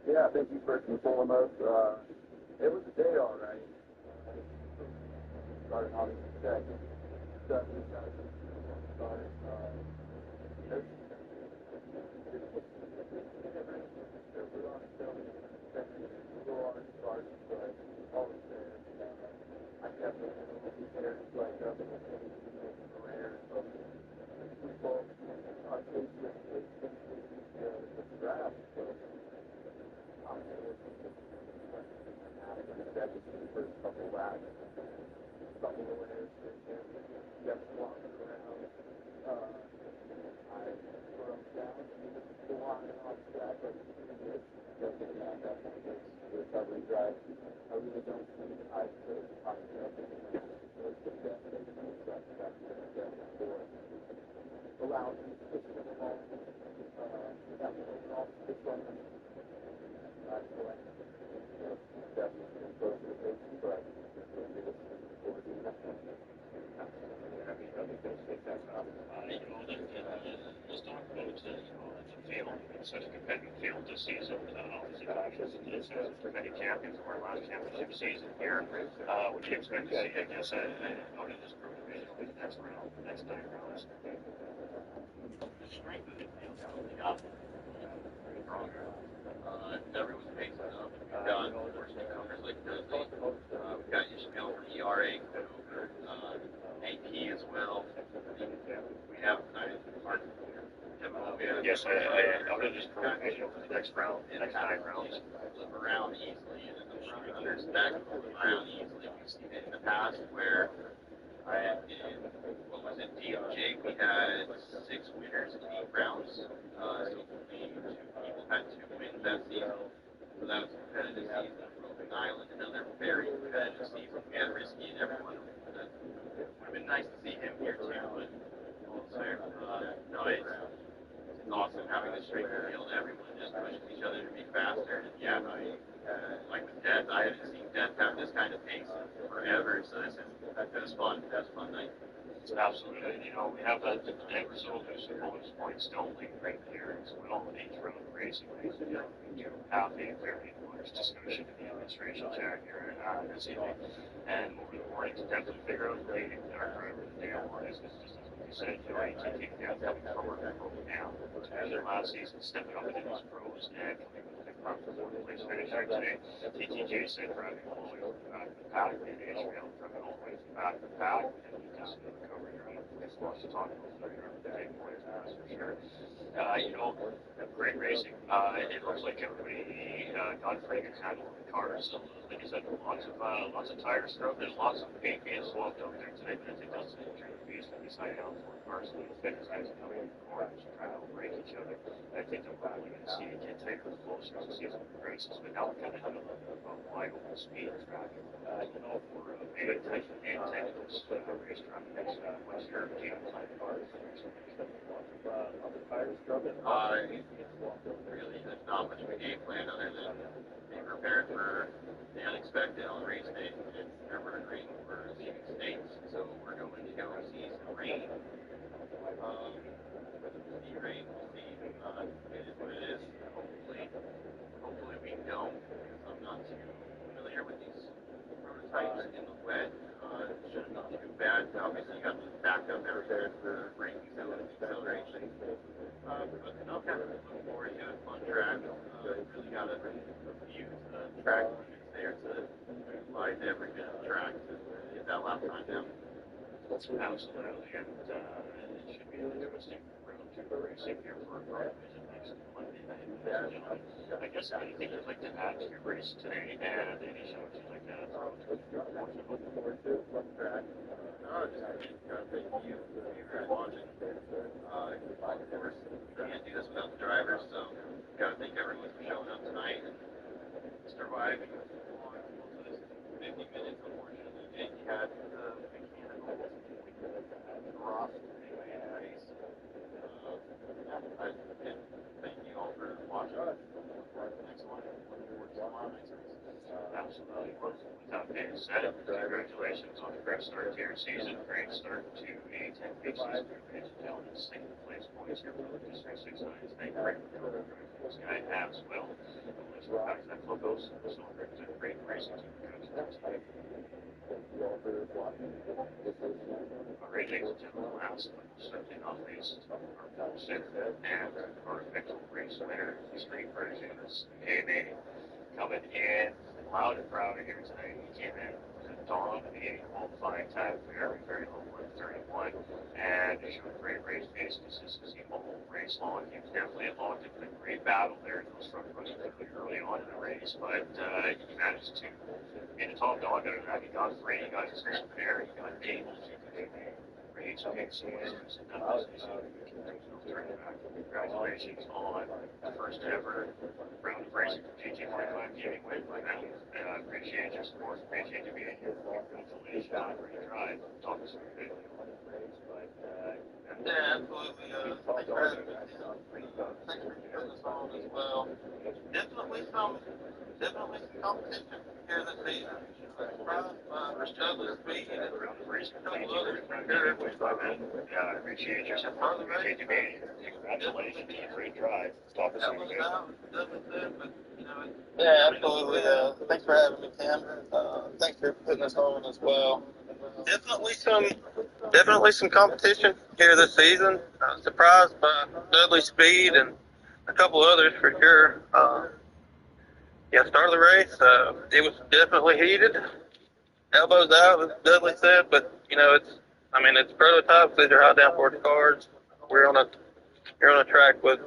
Yeah, thank you first and foremost. It was a day, all right. Started obviously today. Such a competitive field this season. Obviously, it's many champions of our last championship season here. What do you expect to see, I guess, out of this pro division over the next round, next 9 rounds? The strength of the field, we got stronger. Everyone's pacing up. We've got, of course, newcomers like Dudley. We've got Ishmael from ERA coming over. AP as well. We have kind of hard. Yes, out of this pro division over the next round, the next 9 rounds. Flip around easily, and the front runners that can flip around easily. We've seen it in the past where what was it, DOJ, we had 6 winners in 8 rounds. So only 2 people had 2 wins that season. So that was a competitive season. Rhode Island, another very competitive season. We had Risky and everyone. That would have been nice to see him here too, but also, no, it's awesome having the strength of field. Everyone just pushes each other to be faster. And yeah, like with Death, I haven't seen Death have this kind of pace forever. So this is fun. That's a fun night. Absolutely. You know, we have that end result who's the bonus points don't link right there as well in each round of racing. We do have a very large discussion in the administration chat here this evening. And over the morning to definitely figure out the lady, our driver of the day on is just as what you said, you know, ATT Death coming from our pro now. Last season, stepping up into these pros and coming with a proper 4th place finish here today. TTJ said driving all the way over the back of the pack, and Ishmael driving all the way to the back of the pack, and he just recovered your own. There's lots to talk about for your day points, that's for sure. You know, great racing. It looks like everybody got pretty good handle on the cars. So, like I said, lots of tire scrub. There's lots of paint being swapped out there today, but I think that's the injury piece when you sign out for cars. So the fitness guys coming in the corners and trying to break each other. I think that we're probably going to see it get tighter the closer as the season progresses. But now we're kind of in a wide open speed track. You know, for a big tight and technical racetrack. What's your game plan for the next one? Really, there's not much of a game plan other than being prepared for the unexpected on race day. It's Airborne rain for leaving states, so we're going to go see some rain. See rain, we'll see. It is what it is. Hopefully we don't, because I'm not too familiar with these prototypes in the wet. It shouldn't be too bad. Obviously, you got the backup everywhere for braking acceleration. But no, looking forward to a fun track. Really got to use the track limits there to utilize every bit of the track to get that lap time down. Absolutely, and it should be an interesting round 2 racing here for our pro division next Monday night, ladies and gentlemen. I guess anything you'd like to add to your race today, and any shows you'd like to throw to your looking forward to fun track. Just gotta thank you for watching. Of course, we can't do this without the drivers, so gotta thank everyone for showing up tonight and surviving most of this 50 minutes. Unfortunately, Jake had mechanical rough anyway in the race. And thank you all for watching. Look forward to the next one. Looking forward to tomorrow night's race. Absolutely. Well, with that being said, congratulations on a great start to your season. Great start to a 10-week season, ladies and gentlemen. Second place points here for the District 69 tonight. Great recovery for this guy as well. Let's go back to that clubhouse and celebrate the great racing team. Alright, ladies and gentlemen, last but certainly not least, our full center and our official race winner, the street version is AMA, coming in loud and proud here tonight. He came in with a dominating qualifying time, very low 131, and he showed a great race pace consistency all race long. He was definitely locked into a great battle there in those front runners early on in the race, but he managed to be the top dog out of that. He got free, he got his own there, he got able to continue race Congratulations on the first ever round of racing for GT45 Gaming win, my man. And I appreciate your support, appreciate you being here. Congratulations on a great drive. Talk to some good. Yeah, absolutely. Thanks for having me. Thanks for putting us on as well. Definitely some competition here this season. Surprised by Dudley speed and a couple others for sure. Yeah, I appreciate your support, appreciate you being here. Congratulations on a great drive. Talk to some good. Yeah, absolutely. Thanks for having me, Tim. Thanks for putting us on as well. Definitely some competition here this season. Surprised by Dudley speed and a couple others for sure. Yeah, start of the race. It was definitely heated. Elbows out, as Dudley said, but it's prototypes. These are high downforce cars. You're on a track with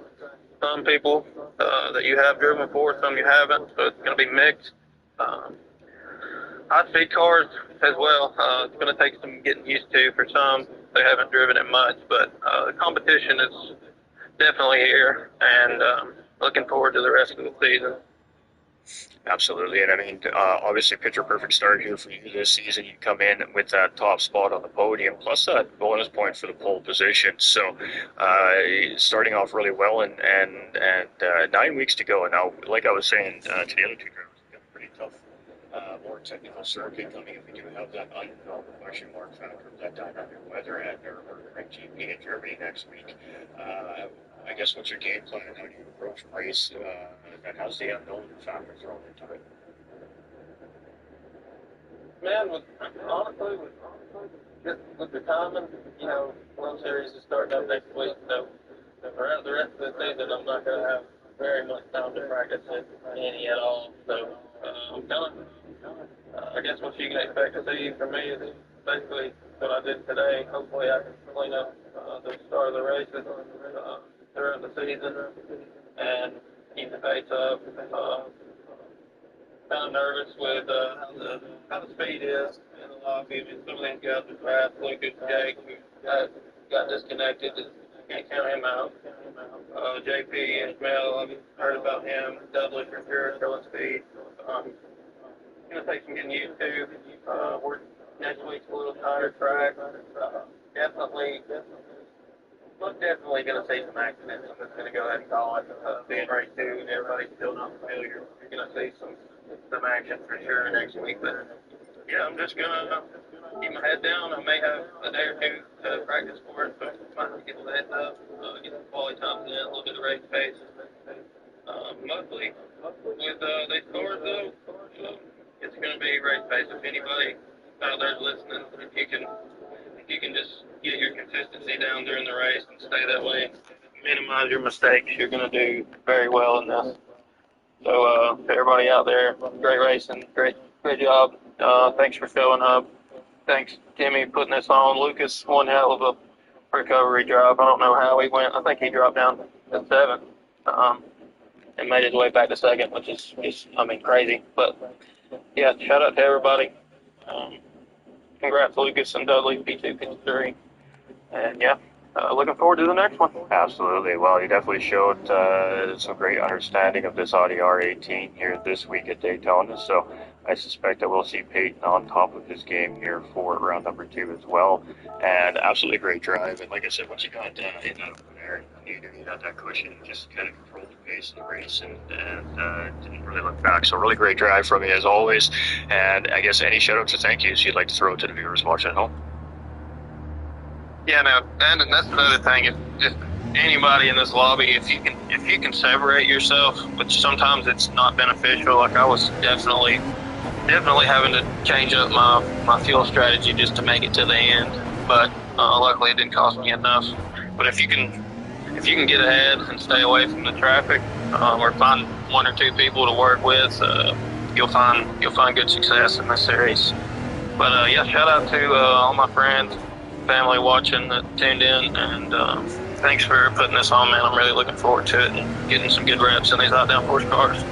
some people that you have driven before, some you haven't, so it's going to be mixed. High speed cars as well. It's going to take some getting used to for some. They haven't driven it much, but the competition is definitely here, and looking forward to the rest of the season. Absolutely, and I mean, obviously, picture perfect start here for you this season. You come in with that top spot on the podium, plus that bonus point for the pole position. So, starting off really well, and 9 weeks to go. And now, like I was saying to the other two drivers, it's a pretty tough, more technical circuit coming in. We do have that unknown question mark factor of that dynamic weather at our GP in Germany next week. I guess what's your game plan? How do you approach a race that has the unknown factor thrown into it? Man, honestly, with the timing, World Series is starting up next week, so for the rest of the season, I'm not going to have very much time to practice it, any at all. So I'm I guess what you can expect to see from me is basically what I did today. Hopefully, I can clean up the start of the races throughout the season and keep the pace up. Kind of nervous with how the speed is in the lobby. I mean, some of these guys are fast. Lucas, Jake, who got disconnected. Can't count him out. JP and Mel, I've heard about him. Dudley for sure, showing speed. Going to take some getting used to. Next week's a little tighter track. Definitely going to see some accidents. I'm just going to go ahead and call it. Being race 2 and everybody's still not familiar, you're going to see some action for sure next week. But yeah, I'm just going to keep my head down. I may have a day or two to practice for it, but might have to get the heads up, get some quality times in, a little bit of race pace. Mostly with these cars, though, it's going to be race pace. If anybody out there's listening, if you can just get your consistency down during the race and stay that way, minimize your mistakes, you're going to do very well in this. So to everybody out there, great racing, great job. Thanks for showing up. Thanks, Timmy, for putting this on. Lucas, one hell of a recovery drive. I don't know how he went. I think he dropped down to 7th and made his way back to 2nd, which is crazy. But yeah, shout out to everybody. Congrats, Lucas and Dudley, P2, P3. And yeah, looking forward to the next one. Absolutely. Well, you definitely showed some great understanding of this Audi R18 here this week at Daytona. So I suspect that we'll see Peyton on top of his game here for round number 2 as well. And absolutely great drive. And like I said, once you got in that open air, you had that cushion, just kind of controlled the pace of the race and didn't really look back. So really great drive from you as always. And I guess any shout outs or thank yous you'd like to throw to the viewers watching at home? Yeah, no, and that's another thing. If just anybody in this lobby, if you can separate yourself, which sometimes it's not beneficial. Like I was definitely having to change up my fuel strategy just to make it to the end, but luckily it didn't cost me enough. But if you can get ahead and stay away from the traffic, or find 1 or 2 people to work with, you'll find good success in this series. But yeah, shout out to all my friends, family watching that tuned in, and thanks for putting this on, man. I'm really looking forward to it and getting some good reps in these hot downforce cars.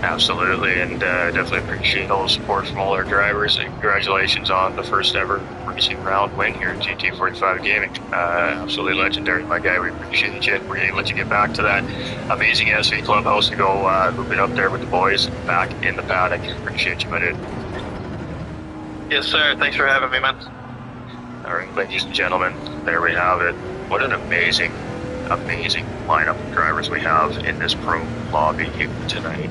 Absolutely, and definitely appreciate all the support from all our drivers, and congratulations on the first ever racing round win here at GT45 Gaming. Absolutely legendary, my guy. We appreciate you. We're going to let you get back to that amazing SV clubhouse to go hoop it up there with the boys back in the paddock. Appreciate you, my dude. Yes, sir. Thanks for having me, man. All right, ladies and gentlemen, there we have it. What an amazing lineup of drivers we have in this pro lobby here tonight.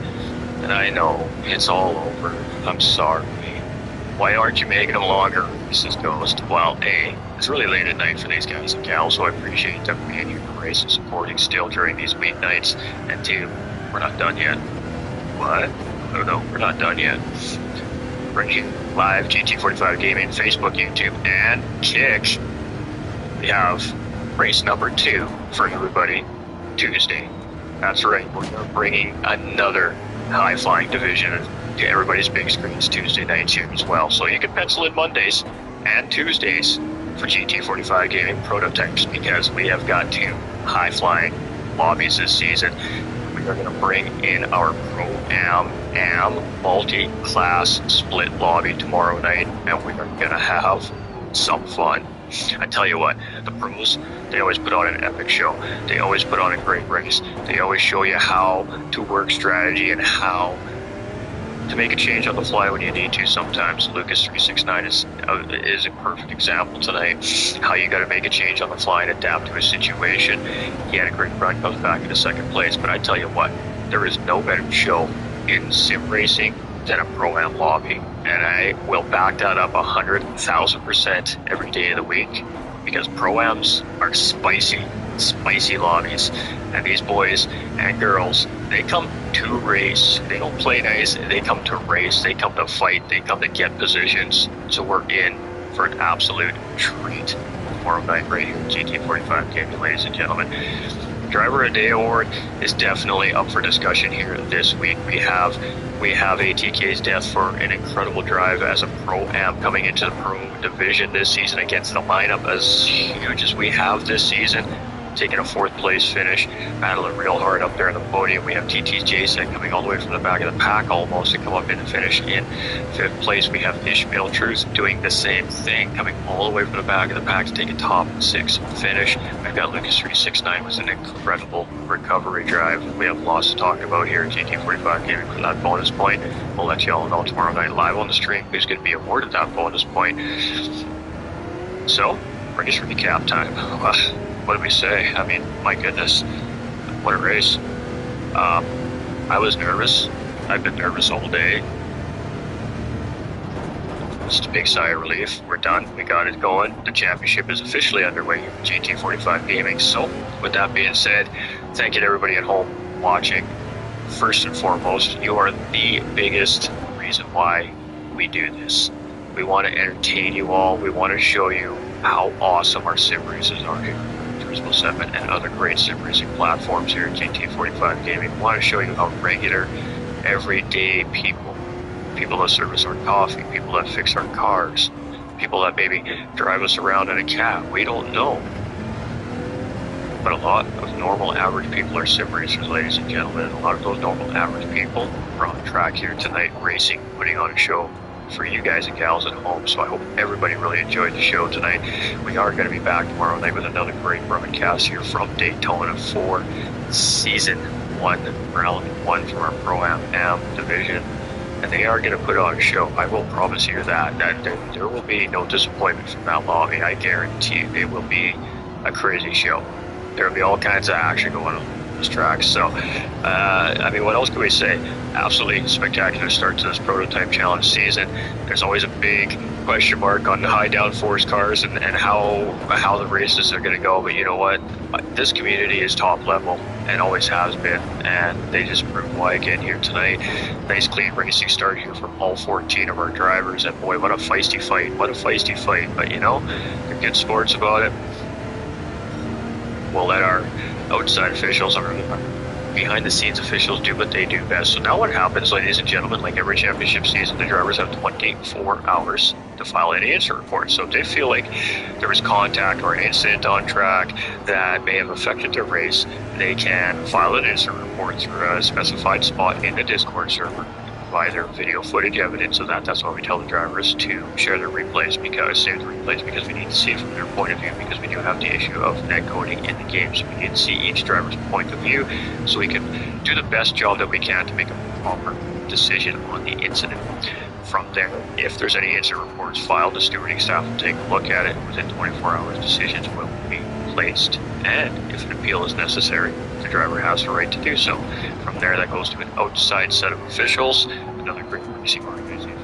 And I know it's all over. I'm sorry. Why aren't you making them longer? This is Ghost. Well, A, it's really late at night for these guys and gals, so I appreciate them being here to race and supporting still during these weeknights. And two, we're not done yet. What? No, we're not done yet. Right here, live GT45 Gaming, Facebook, YouTube, and Kick. We have race number 2 for everybody Tuesday. That's right, we're bringing another high-flying division to everybody's big screens Tuesday nights here as well. So you can pencil in Mondays and Tuesdays for GT45 Gaming prototypes, because we have got 2 high-flying lobbies this season. We are going to bring in our Pro-Am multi-class split lobby tomorrow night, and we are going to have some fun. I tell you what, the pros, they always put on an epic show. They always put on a great race. They always show you how to work strategy and how to make a change on the fly when you need to sometimes. Lucas369 is a perfect example tonight. How you got to make a change on the fly and adapt to a situation. He had a great run, comes back into second place. But I tell you what, there is no better show in sim racing than a Pro-Am lobby. And I will back that up 100,000% every day of the week, because Pro-Ams are spicy lobbies. And these boys and girls, they come to race. They don't play nice. They come to race. They come to fight. They come to get positions. So we're in for an absolute treat tomorrow night right here at GT45 Gaming, ladies and gentlemen. Driver of the Day Award is definitely up for discussion here this week. We have ATK's death for an incredible drive as a Pro-Am coming into the Pro Division this season against the lineup as huge as we have this season, taking a 4th place finish, battling real hard up there on the podium. We have TT's Jason coming all the way from the back of the pack almost to come up and finish in 5th place. We have Ishmael Truth doing the same thing, coming all the way from the back of the pack to take a top 6 finish. We've got Lucas369 with an incredible recovery drive. We have lots to talk about here at GT45 Gaming for that bonus point. We'll let you all know tomorrow night live on the stream who's going to be awarded that bonus point. So, race recap time. What did we say? I mean, my goodness, what a race. I was nervous. I've been nervous all day. Just a big sigh of relief. We're done. We got it going. The championship is officially underway here at GT45 Gaming. So, with that being said, thank you to everybody at home watching. First and foremost, you are the biggest reason why we do this. We want to entertain you all. We want to show you how awesome our sim races are here. 7 and other great sim racing platforms here at GT45 Gaming. We want to show you how regular, everyday people that service our coffee, people that fix our cars, people that maybe drive us around in a cab, we don't know. But a lot of normal average people are sim racers, ladies and gentlemen. A lot of those normal average people are on the track here tonight, racing, putting on a show for you guys and gals at home. So I hope everybody really enjoyed the show tonight. We are going to be back tomorrow night with another great broadcast here from Daytona for Season 1, Round 1 from our Pro-Am division. And they are going to put on a show. I will promise you that there will be no disappointment from that lobby. I guarantee you it will be a crazy show. There will be all kinds of action going on this track. So, I mean, what else can we say? Absolutely spectacular start to this prototype challenge season. There's always a big question mark on the high downforce cars and how the races are going to go. But you know what? This community is top level and always has been, and they just proved why again here tonight. Nice clean racing start here from all 14 of our drivers, and boy, what a feisty fight. What a feisty fight. But you know, they're good sports about it. We'll let our outside officials, our behind the scenes officials, do what they do best. So now what happens, ladies and gentlemen, like every championship season, the drivers have 24 hours to file any incident report. So if they feel like there was contact or an incident on track that may have affected their race, they can file an incident report through a specified spot in the Discord server, provide their video footage evidence of that. That's why we tell the drivers to share their replays, because save the replays, because we need to see it from their point of view, because we do have the issue of net coding in the game, so we need to see each driver's point of view so we can do the best job that we can to make a proper decision on the incident. From there, if there's any incident reports filed, the stewarding staff will take a look at it. Within 24 hours, decisions will be placed, and if an appeal is necessary, the driver has the right to do so. From there, that goes to an outside set of officials, another great racing organization,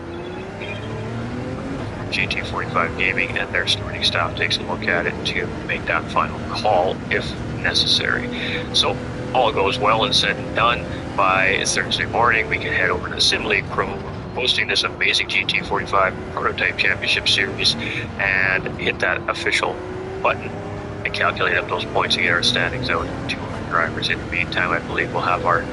GT45 Gaming, and their stewarding staff takes a look at it to make that final call if necessary. So all goes well and said and done, by Thursday morning we can head over to Sim League Pro, hosting this amazing GT45 Prototype Championship Series, and hit that official button and calculate up those points and get our standings out to our drivers. In the meantime, I believe we'll have our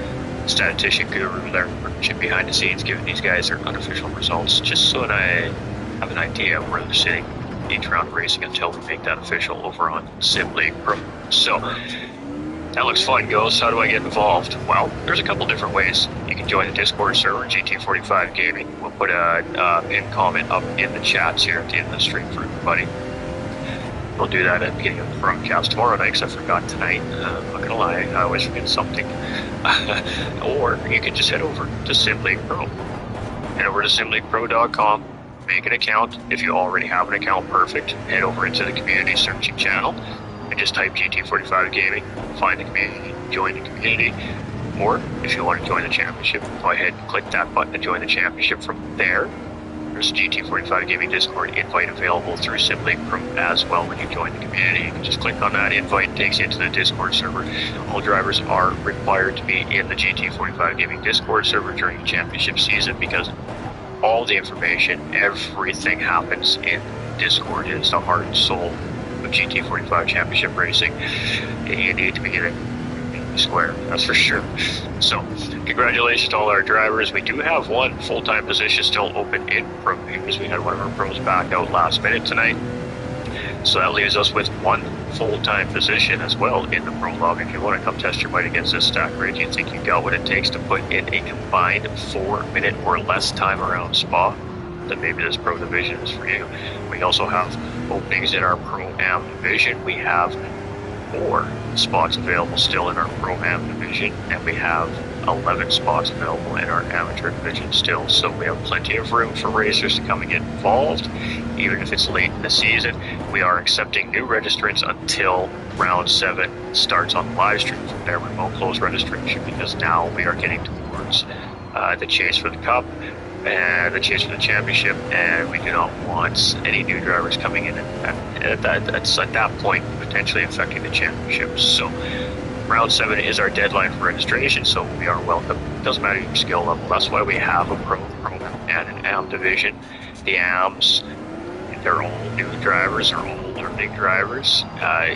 statistician guru there working behind the scenes, giving these guys their unofficial results, just so that I have an idea of where they're sitting each round of racing until we make that official over on Sim League Pro. So that looks fun, Ghost. How do I get involved? Well, there's a couple different ways. You can join the Discord server, GT45 Gaming. We'll put a pinned comment up in the chats here at the end of the stream for everybody. We'll do that at the beginning of the broadcast tomorrow night, because I forgot tonight. I'm not gonna lie, I always forget something. Or you can just head over to Sim League Pro. Head over to simleaguepro.com, make an account. If you already have an account, perfect. Head over into the community searching channel and just type GT45 Gaming, find the community, join the community. Or if you want to join the championship, go ahead and click that button to join the championship. From there, there's a GT45 Gaming Discord invite available through Sim League Pro as well. When you join the community, you can just click on that invite, it takes you into the Discord server. All drivers are required to be in the GT45 Gaming Discord server during the championship season, because all the information, everything happens in Discord. It's the heart and soul of GT45 Championship Racing. You need to be in it square, that's for sure. So, congratulations to all our drivers. We do have one full-time position still open in Pro, because we had one of our pros back out last minute tonight. So that leaves us with one full-time position as well in the Pro Lobby. If you want to come test your might against this stack rate, you think you got what it takes to put in a combined 4-minute or less time around Spa, then maybe this Pro division is for you. We also have openings in our Pro-Am division. We have 4 spots available still in our Pro-Am division, and we have 11 spots available in our amateur division still. So we have plenty of room for racers to come and get involved, even if it's late in the season. We are accepting new registrants until round 7 starts on the live stream. From there, we won't close registration, because now we are getting towards the chase for the cup and the chase for the championship, and we do not want any new drivers coming in at that point potentially affecting the championship. So round 7 is our deadline for registration, so we are welcome. Doesn't matter your skill level. That's why we have a Pro and an AM division. The AMs, they're all new drivers, they're all learning drivers.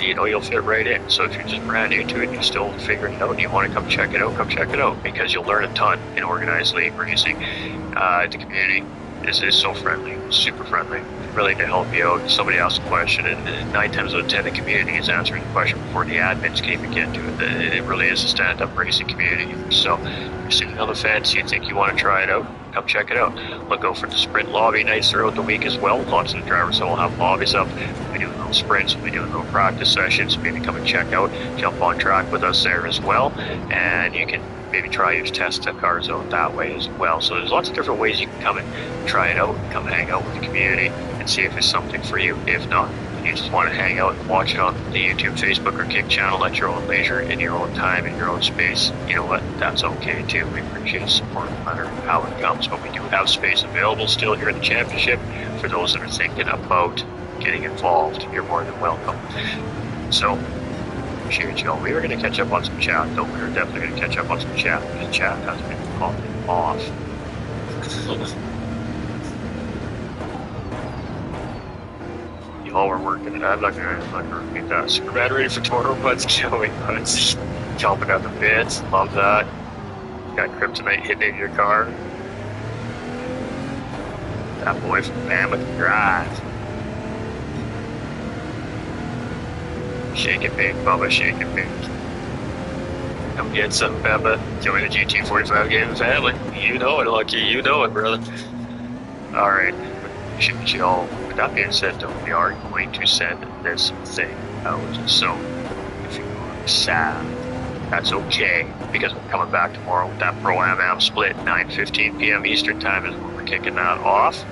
You'll fit right in. So if you're just brand new to it and you're still figuring it out and you want to come check it out, because you'll learn a ton in organized league racing. The community is so friendly, super friendly, willing to help you out. Somebody asks a question, and 9 times out of 10 the community is answering the question before the admins can even get to it. It really is a stand-up racing community. So if you're sitting on the fence, you think you want to try it out, come check it out. Look out for the sprint lobby nights throughout the week as well. Lots of the drivers will have lobbies up. We do little sprints, we do little practice sessions. Maybe come and check out, jump on track with us there as well, and you can maybe try your test the cars out that way as well. So there's lots of different ways you can come and try it out, come hang out with the community and see if it's something for you. If not, you just want to hang out and watch it on the YouTube, Facebook, or Kick channel at your own leisure, in your own time, in your own space, you know what, that's okay too. We appreciate support no matter how it comes, but we do have space available still here in the championship for those that are thinking about getting involved. You're more than welcome. So appreciate y'all. We were going to catch up on some chat, though. We were definitely going to catch up on some chat. The chat has been popping off. Y'all were working it. I'm not going to repeat that. Superman ready for tomorrow, buds. Joey, buds. Jumping at the bits. Love that. Got kryptonite hitting in your car. That boy from Bama can drive. Shake it big, Bubba, shake it big. Come get some, Bubba. Join the GT45 Gaming family. You know it, Lucky. You know it, brother. Alright. Appreciate you all. With that being said, though, we are going to send this thing out. So, if you are sad, that's okay, because we're coming back tomorrow with that Pro-Am split. 9:15 p.m. Eastern Time is when we're kicking that off.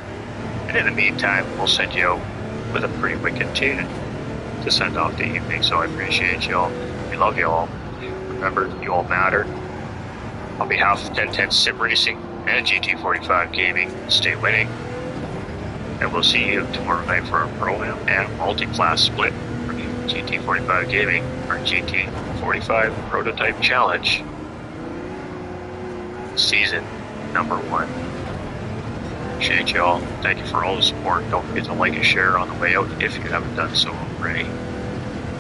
And in the meantime, we'll send you out with a pretty wicked tune to send off the evening. So I appreciate you all. We love you all. Remember, you all matter. On behalf of 1010 Sim Racing and GT45 Gaming, stay winning. And we'll see you tomorrow night for our Pro-Am and multi-class split for GT45 Gaming, our GT45 Prototype Challenge, Season number 1. Appreciate y'all. Thank you for all the support. Don't forget to like and share on the way out if you haven't done so already.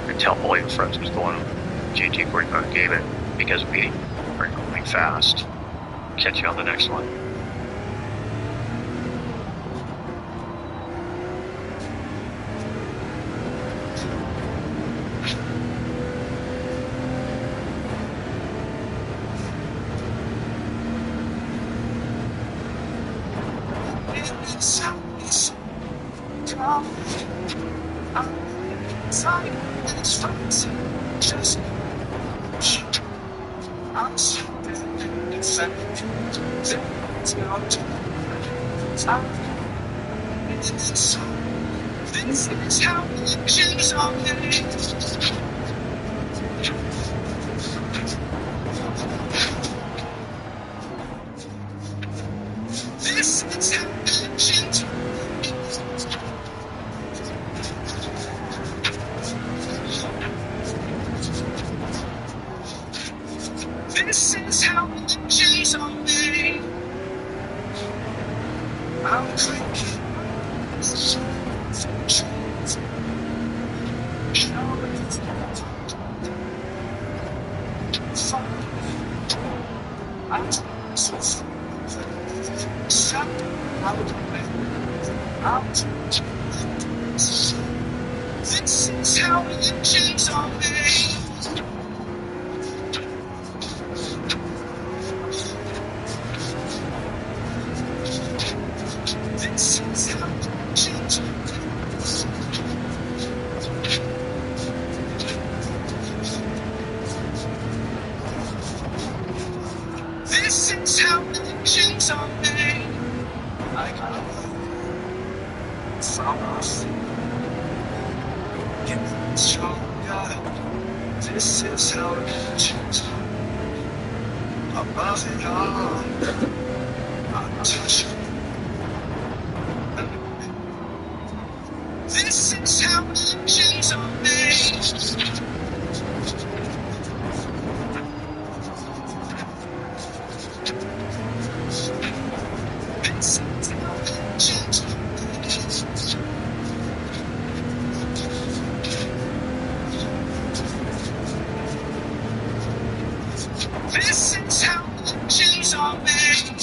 And tell all your friends what's going on with GT45 Gaming, because we are going fast. Catch you on the next one. This is how elections are made. I'm drinking. This is how elections are made. This is how elections are made. This is how elections are made. I got from us. Get stronger. This is how elections are made. Above it all, untouchable. This is how elections are made. This is how elections are made. This is how elections are made.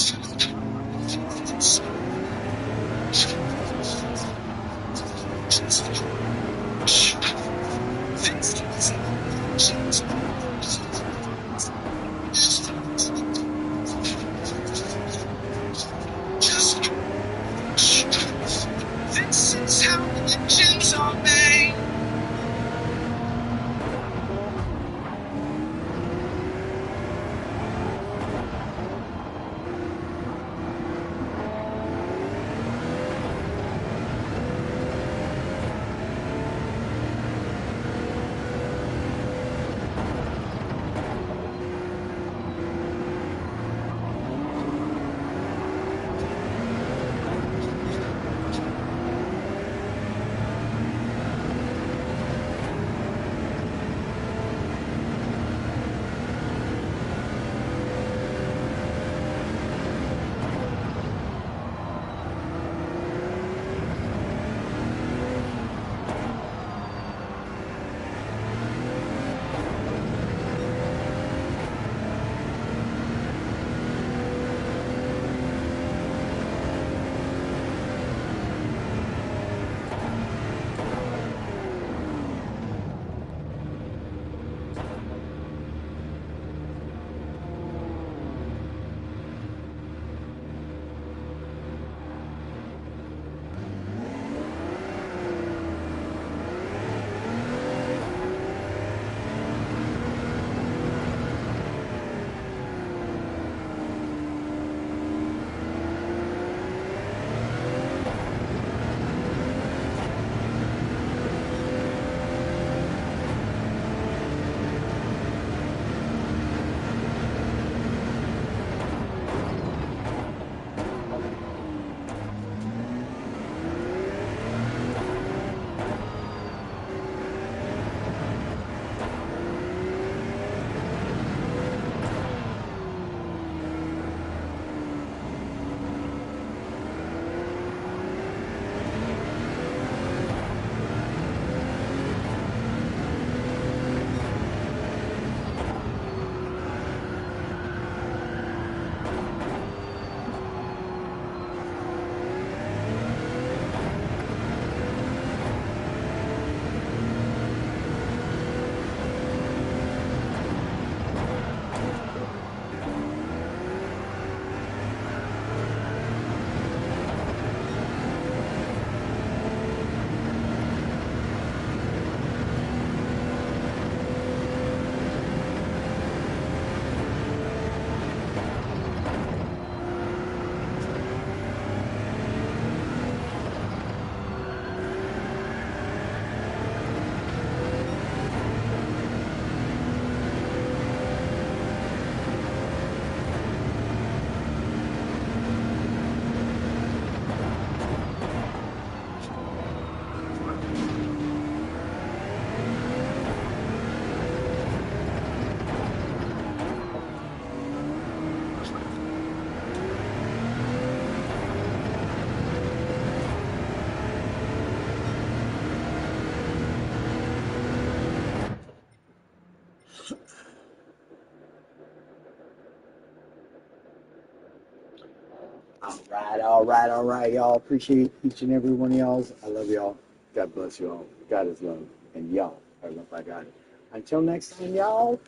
All right, y'all. Appreciate each and every one of y'all. I love y'all. God bless you all. God is love. And y'all are loved by God. Until next time, y'all.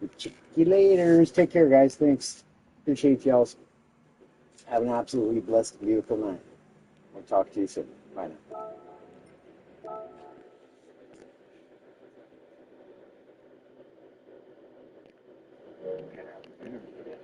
We'll check you later. Take care, guys. Thanks. Appreciate y'all. Have an absolutely blessed and beautiful night. We'll talk to you soon. Bye now.